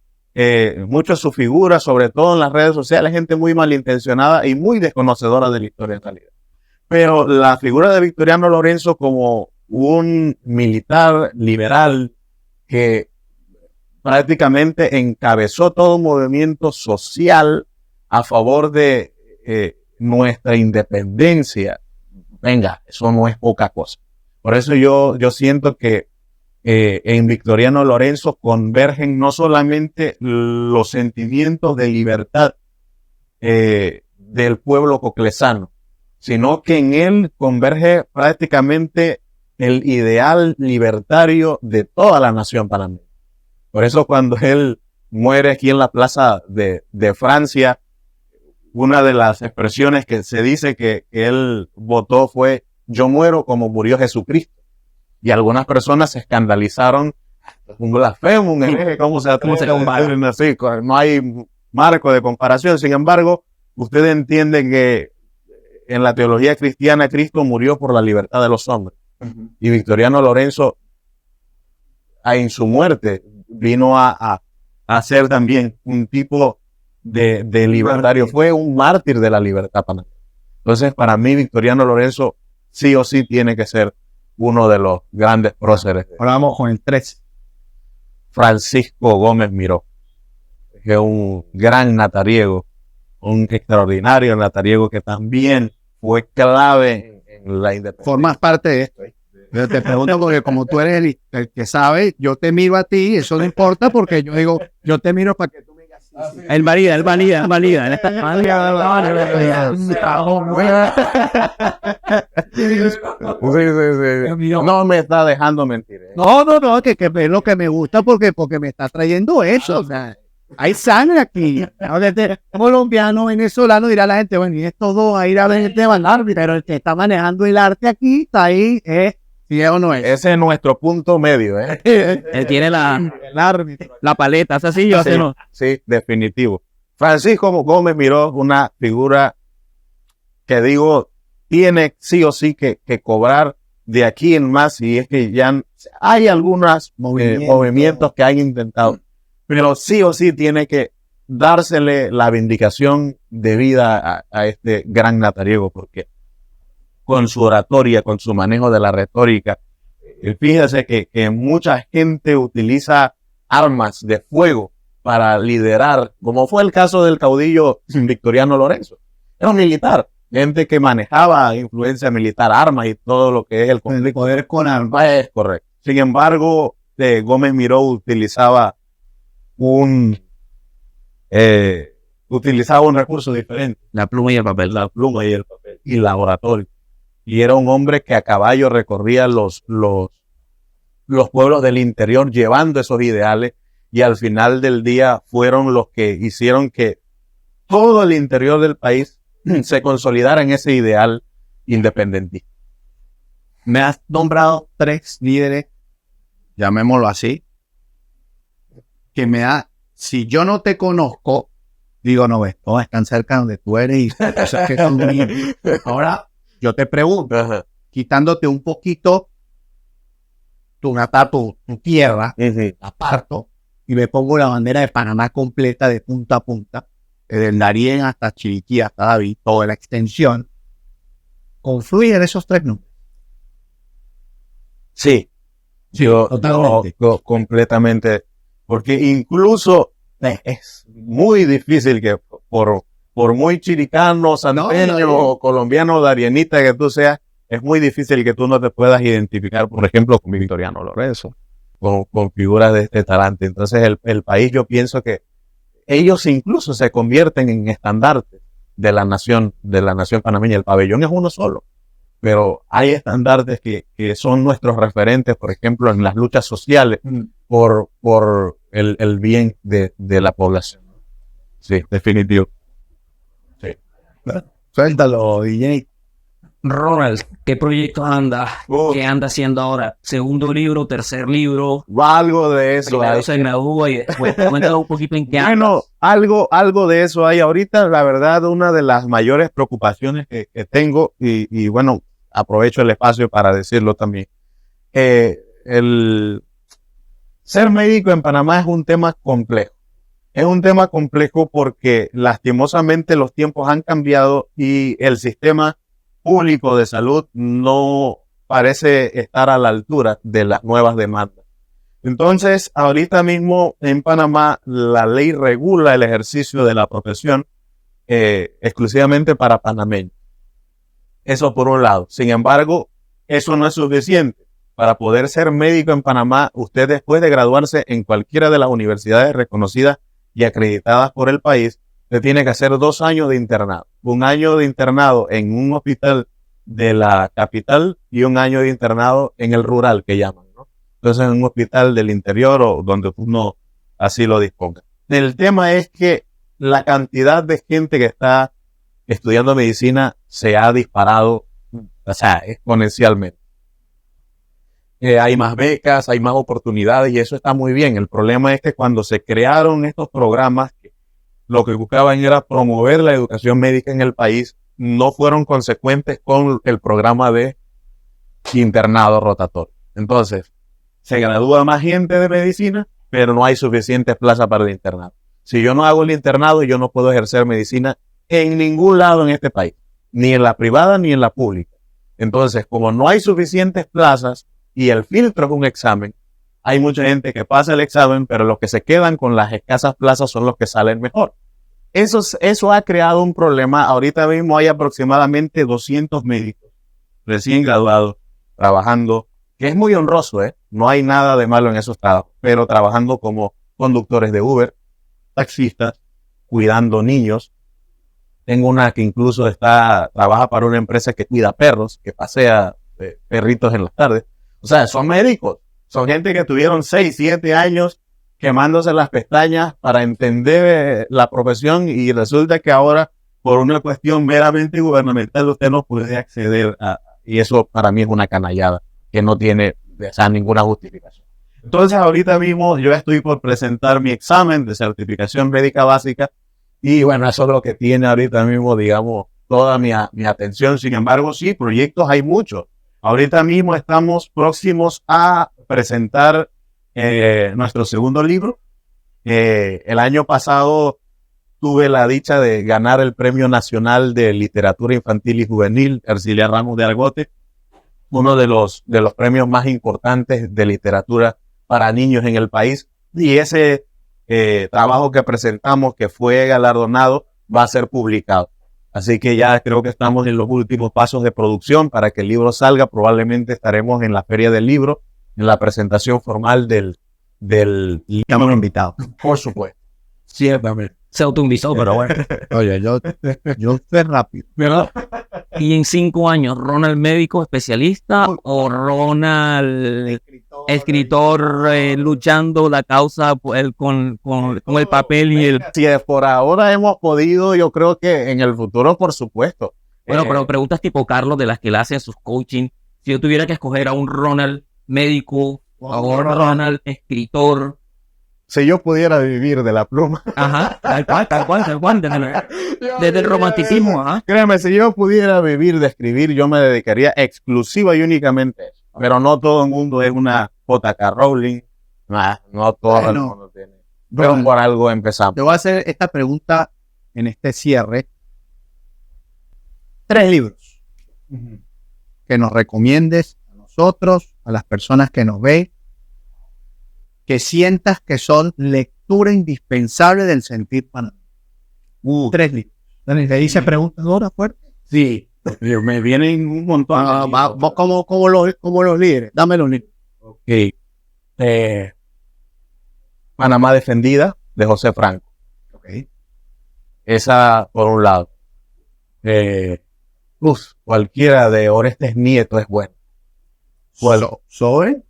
su figura, sobre todo en las redes sociales, gente muy malintencionada y muy desconocedora de la historia en realidad. Pero la figura de Victoriano Lorenzo como un militar liberal que prácticamente encabezó todo un movimiento social a favor de nuestra independencia. Venga, eso no es poca cosa. Por eso yo siento que en Victoriano Lorenzo convergen no solamente los sentimientos de libertad del pueblo coclesano, sino que en él converge prácticamente el ideal libertario de toda la nación panameña. Por eso cuando él muere aquí en la plaza de Francia, una de las expresiones que se dice que él votó fue: yo muero como murió Jesucristo. Y algunas personas se escandalizaron, un blasfemo, un hereje, ¿cómo se atreve a un padre así? No hay marco de comparación. Sin embargo, usted entiende que en la teología cristiana Cristo murió por la libertad de los hombres. Y Victoriano Lorenzo, en su muerte, vino a ser también un tipo de libertario. Fue un mártir de la libertad panameña. Entonces, para mí, Victoriano Lorenzo sí o sí tiene que ser uno de los grandes próceres. Ahora vamos con el 3. Francisco Gómez Miró, que es un gran natariego, un extraordinario natariego que también fue clave en la independencia. Formas parte de esto. Yo te pregunto porque como tú eres el que sabe, yo te miro a ti, eso no importa porque yo digo, yo te miro para que tú me digas. Sí. Él valida. No me está dejando mentir. No, que es lo que me gusta porque me está trayendo eso. O sea, hay sangre aquí. Colombiano, venezolano, dirá la gente, bueno, y estos dos a ir a ver el tema del arte, pero el que está manejando el arte aquí está ahí, ¿sí o no es? Ese es nuestro punto medio, Él tiene la paleta, ¿es así? Yo sí, no. Sí, definitivo. Francisco Gómez Miró, una figura que digo, tiene sí o sí que cobrar de aquí en más, y es que ya hay algunos movimientos que han intentado, pero sí o sí tiene que dársele la vindicación debida a este gran natariego, porque con su oratoria, con su manejo de la retórica, fíjese que mucha gente utiliza armas de fuego para liderar, como fue el caso del caudillo Victoriano Lorenzo. Era un militar, gente que manejaba influencia militar, armas y todo lo que es el poder con armas. Es correcto. Sin embargo, Gómez Miró utilizaba un recurso diferente. La pluma y el papel. La pluma y el papel. Y la oratoria. Y era un hombre que a caballo recorría los pueblos del interior llevando esos ideales, y al final del día fueron los que hicieron que todo el interior del país se consolidara en ese ideal independentista. Me has nombrado 3 líderes, llamémoslo así, que si yo no te conozco, digo, no ves, todos están cerca de donde tú eres y cosas que son mías. Ahora, yo te pregunto, quitándote un poquito tu tierra, la parto y me pongo la bandera de Panamá completa de punta a punta, desde el Darién hasta Chiriquí, hasta David, toda la extensión. ¿Confluyen esos 3 nombres? Sí, totalmente. Completamente. Porque incluso es muy difícil que por muy chiricano, santeño o colombiano, darienita que tú seas, es muy difícil que tú no te puedas identificar, por ejemplo, con Victoriano Lorenzo, con figuras de este talante. Entonces el país, yo pienso que ellos incluso se convierten en estandartes de la nación panameña. El pabellón es uno solo, pero hay estandartes que son nuestros referentes, por ejemplo, en las luchas sociales por el bien de la población. Sí, definitivo. Sí. Suéltalo, DJ. Ronald, ¿qué proyectos anda? ¿Qué anda haciendo ahora? ¿Segundo libro, tercer libro? Algo de eso. Primero se gradúa y después cuéntanos un poquito en qué Bueno, algo de eso hay ahorita. La verdad, una de las mayores preocupaciones que tengo, y bueno, aprovecho el espacio para decirlo también. El ser médico en Panamá es un tema complejo. Es un tema complejo porque lastimosamente los tiempos han cambiado y el sistema público de salud no parece estar a la altura de las nuevas demandas. Entonces, ahorita mismo en Panamá la ley regula el ejercicio de la profesión exclusivamente para panameños. Eso por un lado. Sin embargo, eso no es suficiente. Para poder ser médico en Panamá, usted después de graduarse en cualquiera de las universidades reconocidas y acreditadas por el país, usted tiene que hacer 2 años de internado. 1 año de internado en un hospital de la capital y 1 año de internado en el rural, que llaman, ¿no? Entonces, en un hospital del interior o donde uno así lo disponga. El tema es que la cantidad de gente que está estudiando medicina se ha disparado, o sea, exponencialmente. Hay más becas, hay más oportunidades y eso está muy bien. El problema es que cuando se crearon estos programas, lo que buscaban era promover la educación médica en el país, no fueron consecuentes con el programa de internado rotatorio. Entonces, se gradúa más gente de medicina, pero no hay suficientes plazas para el internado. Si yo no hago el internado, yo no puedo ejercer medicina en ningún lado en este país, ni en la privada ni en la pública. Entonces, como no hay suficientes plazas y el filtro es un examen, hay mucha gente que pasa el examen, pero los que se quedan con las escasas plazas son los que salen mejor. Eso ha creado un problema. Ahorita mismo hay aproximadamente 200 médicos recién graduados trabajando, que es muy honroso, no hay nada de malo en esos trabajos, pero trabajando como conductores de Uber, taxistas, cuidando niños. Tengo una que incluso trabaja para una empresa que cuida perros, que pasea perritos en las tardes. O sea, son médicos, son gente que tuvieron 6, 7 años quemándose las pestañas para entender la profesión y resulta que ahora, por una cuestión meramente gubernamental, usted no puede acceder y eso para mí es una canallada que no tiene ninguna justificación. Entonces, ahorita mismo yo estoy por presentar mi examen de certificación médica básica y bueno, eso es lo que tiene ahorita mismo, digamos, toda mi atención. Sin embargo, sí, proyectos hay muchos. Ahorita mismo estamos próximos a presentar nuestro segundo libro. El año pasado tuve la dicha de ganar el Premio Nacional de Literatura Infantil y Juvenil, Ercilia Ramos de Argote, uno de los premios más importantes de literatura para niños en el país. Y ese trabajo que presentamos, que fue galardonado, va a ser publicado. Así que ya creo que estamos en los últimos pasos de producción para que el libro salga. Probablemente estaremos en la Feria del Libro, en la presentación formal del Llamamos invitado. Por supuesto. Ciertamente. Se autoinvitó, pero bueno. Oye, yo fui rápido. ¿Verdad? Y en 5 años, ¿Ronald médico especialista o Ronald escritor luchando la causa con el papel y el... Si por ahora hemos podido, yo creo que en el futuro, por supuesto. Bueno, pero preguntas tipo Carlos, de las que le hacen sus coaching, Si yo tuviera que escoger a un Ronald médico, a un Ronald escritor. Si yo pudiera vivir de la pluma. Ajá, tal cual. Desde el romanticismo, ajá. Créeme, si yo pudiera vivir de escribir, yo me dedicaría exclusiva y únicamente a eso. Pero no todo el mundo es una J.K. Rowling. No todo el mundo tiene. Pero por algo empezamos. Te voy a hacer esta pregunta en este cierre. 3 libros que nos recomiendes a nosotros, a las personas que nos ven, que sientas que son lectura indispensable del sentir panameño. 3 libros. ¿Le dice preguntas ahora fuerte? Sí, me vienen un montón. ¿Cómo los líderes? Dame los libros. Ok. Panamá defendida, de José Franco. Okay. Esa por un lado. Cualquiera de Orestes Nieto es bueno. Sobre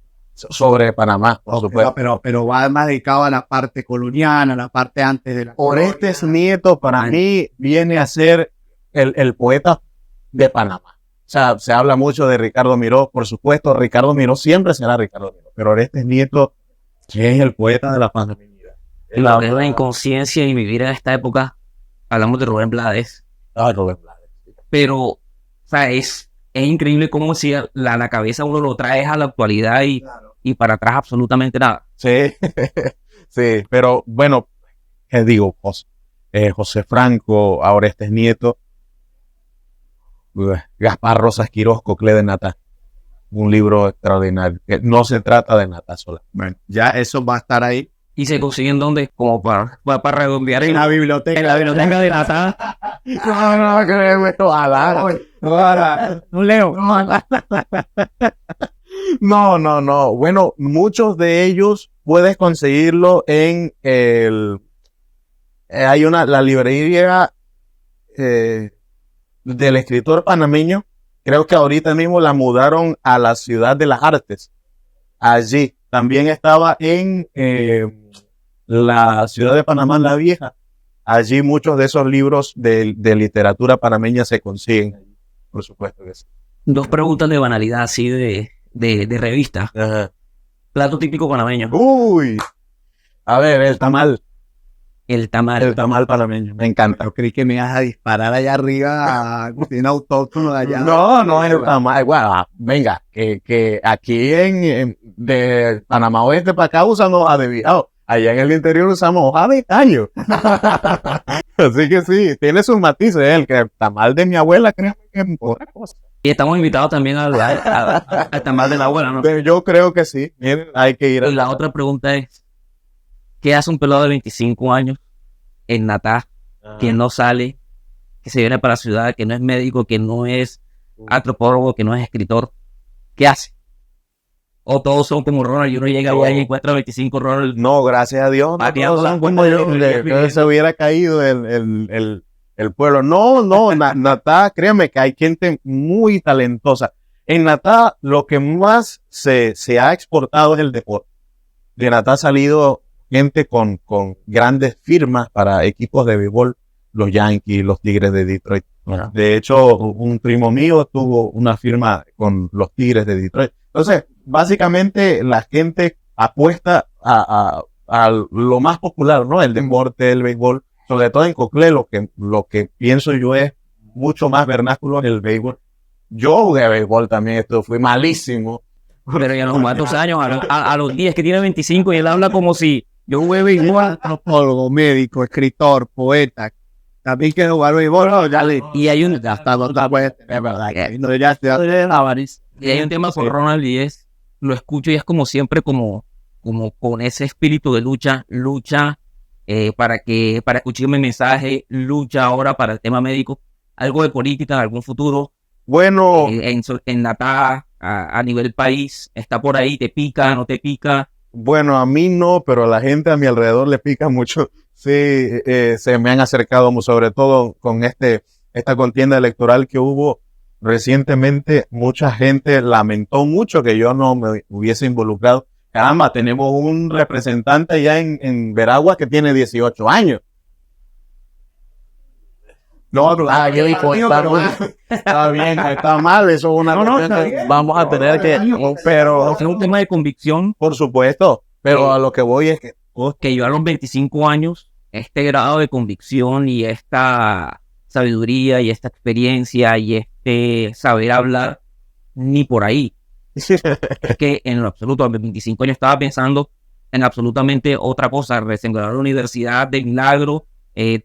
Panamá, por supuesto. Pero va más dedicado a la parte colonial, a la parte antes de la Orestes Nieto para mí viene a ser el poeta de Panamá. O sea, se habla mucho de Ricardo Miró, por supuesto, Ricardo Miró siempre será Ricardo Miró, pero Orestes Nieto es el poeta de la panameñidad. La inconsciencia y vivir en esta época, hablamos de Rubén Blades. Rubén Blades. Pero, o sea, es increíble cómo si la cabeza uno lo trae a la actualidad y para atrás absolutamente nada. Sí, sí, pero bueno, digo, José Franco, Orestes Nieto, Gaspar Rosas Quirós, Coclé de Natá. Un libro extraordinario, que no se trata de Natá sola. Bueno, ya eso va a estar ahí. ¿Y se consiguen dónde? Como para redondear en la biblioteca. En la biblioteca de Natá. No, créeme, no leo. No. Bueno, muchos de ellos puedes conseguirlo en la librería del escritor panameño. Creo que ahorita mismo la mudaron a la Ciudad de las Artes. Allí. También estaba en la ciudad de Panamá la Vieja. Allí muchos de esos libros de literatura panameña se consiguen. Por supuesto que sí. 2 preguntas de banalidad, así de revista. Ajá. Plato típico panameño. Uy. A ver, el tamal. El tamal. El tamal panameño. Me encanta. Yo creí que me ibas a disparar allá arriba a un autóctono de allá. No es el tamal. Bueno, venga, que aquí de Panamá Oeste para acá usan hoja de bijao. Allá en el interior usamos hoja de caño. Así que sí, tiene sus matices. El tamal de mi abuela, créanme que es otra cosa. Y estamos invitados también al tamal de la abuela, ¿no? Yo creo que sí. Miren, hay que ir. Y la otra pregunta es, ¿qué hace un pelado de 25 años en Natá, que no sale, que se viene para la ciudad, que no es médico, que no es antropólogo, que no es escritor? ¿Qué hace? O todos son como Ronald y uno llega allá y encuentra 25 Ronald. No, gracias a Dios. Que se hubiera caído el pueblo. No, Natá, créeme que hay gente muy talentosa. En Natá lo que más se ha exportado es el deporte. De Natá ha salido gente con grandes firmas para equipos de béisbol, los Yankees, los Tigres de Detroit. Bueno, de hecho, un primo mío tuvo una firma con los Tigres de Detroit. Entonces, básicamente la gente apuesta a lo más popular, ¿no? El deporte, el béisbol, sobre todo en Coclé, lo que pienso yo es mucho más vernáculo en el béisbol. Yo jugué béisbol también, fui malísimo. Pero ya no más 2 años, a los 10 que tiene 25 y él habla como si yo jugué béisbol. Antropólogo, médico, escritor, poeta. También quiero jugar béisbol. Y hay un... Es verdad. Y hay un tema con Ronald y es, lo escucho y es como siempre, como con ese espíritu de lucha para escuchar mi mensaje, lucha ahora para el tema médico, algo de política en algún futuro. Bueno, en Natá, a nivel país, está por ahí, te pica, no te pica. Bueno, a mí no, pero a la gente a mi alrededor le pica mucho. Sí, se me han acercado, sobre todo con esta contienda electoral que hubo recientemente. Mucha gente lamentó mucho que yo no me hubiese involucrado. Caramba, tenemos un representante allá en Veragua que tiene 18 años. No, está bien, está mal, eso es una cuestión que vamos a tener que, pero Es un tema de convicción por supuesto, pero a lo que voy es que yo a los 25 años, este grado de convicción y esta sabiduría y esta experiencia y este saber hablar, ni por ahí. Es que en lo absoluto, a los 25 años estaba pensando en absolutamente otra cosa, recién graduado de la universidad de milagro,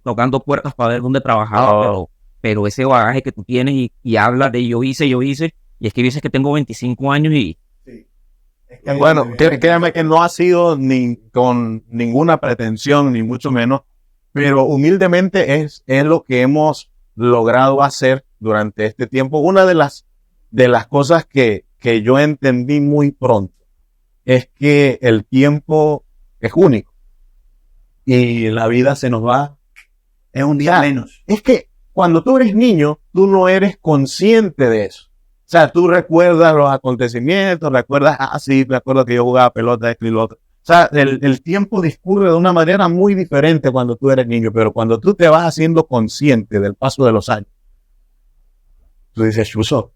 tocando puertas para ver dónde trabajaba, pero ese bagaje que tú tienes y hablas de yo hice, y es que dices que tengo 25 años y... bueno, créanme que no ha sido ni con ninguna pretensión, ni mucho menos, pero humildemente es lo que hemos logrado hacer durante este tiempo. Una de las cosas que yo entendí muy pronto es que el tiempo es único y la vida se nos va. Es un día menos. Es que cuando tú eres niño, tú no eres consciente de eso. O sea, tú recuerdas los acontecimientos, recuerdas, sí, me acuerdo que yo jugaba pelota, esto y lo otro. O sea, el tiempo discurre de una manera muy diferente cuando tú eres niño, pero cuando tú te vas haciendo consciente del paso de los años, tú dices, chuzo,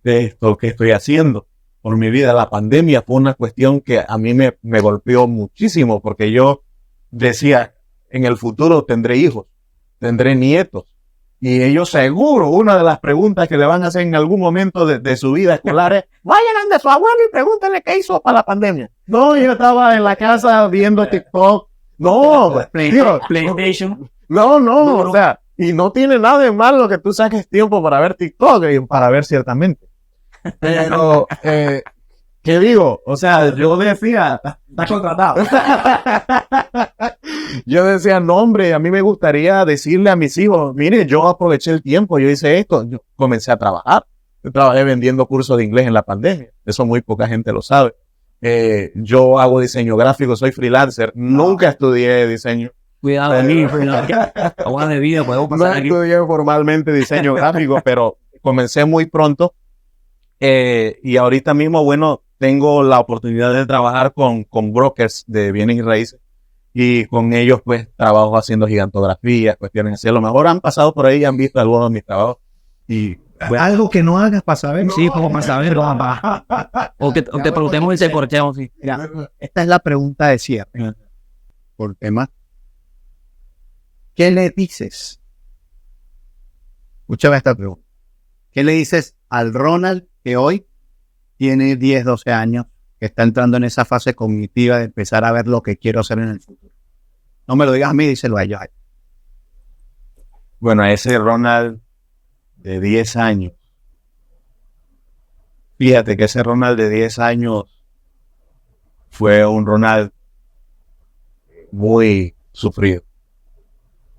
esto que estoy haciendo por mi vida. La pandemia fue una cuestión que a mí me golpeó muchísimo, porque yo decía, en el futuro tendré hijos, tendré nietos, y ellos seguro, una de las preguntas que le van a hacer en algún momento de su vida escolar es, vayan donde su abuelo y pregúntenle qué hizo para la pandemia. No, yo estaba en la casa viendo TikTok. No, PlayStation. No, o sea, y no tiene nada de malo que tú saques tiempo para ver TikTok y para ver ciertamente. Pero, ¿qué digo? O sea, yo decía, Está contratado. yo decía, no, hombre, a mí me gustaría decirle a mis hijos, mire, yo aproveché el tiempo, yo hice esto, yo comencé a trabajar. Yo trabajé vendiendo cursos de inglés en la pandemia. Eso muy poca gente lo sabe. Yo hago diseño gráfico, soy freelancer. Nunca estudié diseño. Cuidado de mí, agua de vida, podemos No pasar aquí. estudié formalmente diseño gráfico, pero comencé muy pronto. Y ahorita mismo, bueno, tengo la oportunidad de trabajar con brokers de bienes y raíces. Y con ellos, pues, trabajo haciendo gigantografías, cuestiones así. A lo mejor han pasado por ahí y han visto algunos de mis trabajos. Y Pues algo que no hagas para saber. Sí, como para saber, o que preguntemos y se corcheamos, sí. Mira, esta es la pregunta de cierre. Por tema. ¿Qué le dices? Escúchame esta pregunta. ¿Qué le dices al Ronald que hoy tiene 10, 12 años, que está entrando en esa fase cognitiva de empezar a ver lo que quiero hacer en el futuro? No me lo digas a mí, díselo a ellos. bueno, a ese Ronald de 10 años. Fíjate que ese Ronald de 10 años fue un Ronald muy sufrido.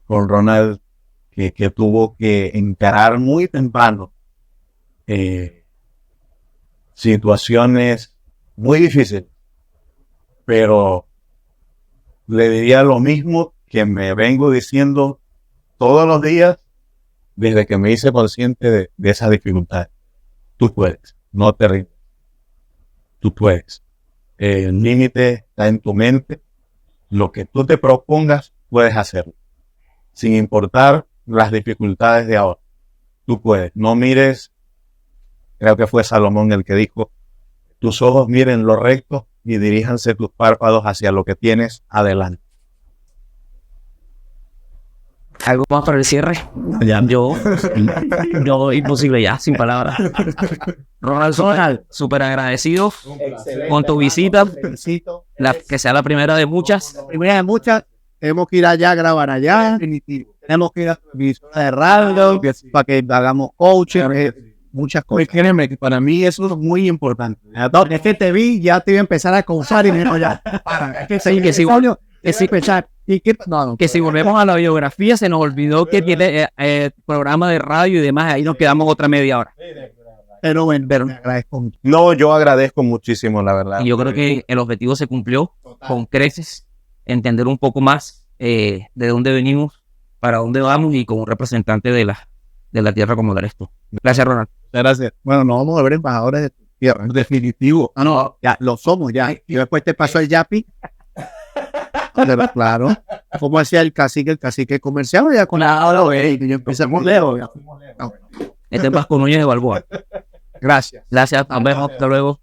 Un Ronald que tuvo que encarar muy temprano situaciones muy difíciles. Pero le diría lo mismo que me vengo diciendo todos los días desde que me hice consciente de esa dificultad. Tú puedes, no te rindas. Tú puedes. El límite está en tu mente. Lo que tú te propongas, puedes hacerlo. Sin importar las dificultades de ahora. Tú puedes. No mires, creo que fue Salomón el que dijo, tus ojos miren lo recto y diríjanse tus párpados hacia lo que tienes adelante. ¿Algo más para el cierre? Ya. Yo imposible ya, sin palabras. Ronald, súper agradecido con tu visita, que sea la primera de muchas. Primera de muchas, tenemos que ir allá a grabar allá. Tenemos que ir a la emisora de radio para que hagamos coaching, muchas cosas. Créeme que para mí eso es muy importante. Es que te vi, ya te iba a empezar a causar y no, ya. Es que Sí, que sí. pensar. ¿Y qué? No, Que si volvemos a la biografía, se nos olvidó que tiene programa de radio y demás. Ahí nos quedamos otra media hora. pero bueno, me agradezco mucho. No, yo agradezco muchísimo, la verdad. Y yo creo que el objetivo se cumplió con creces, entender un poco más de dónde venimos, para dónde vamos y como un representante de la tierra como eres tú. Gracias, Ronald. Gracias. Bueno, nos vamos a ver embajadores de tu tierra. Definitivo. No, ya lo somos ya. Y después te pasó el Yapi. Claro. Como hacía el cacique comercial, ya con yo empezamos lejos. Este es Vasco Núñez de Balboa. Gracias. Gracias, nos vemos, hasta luego.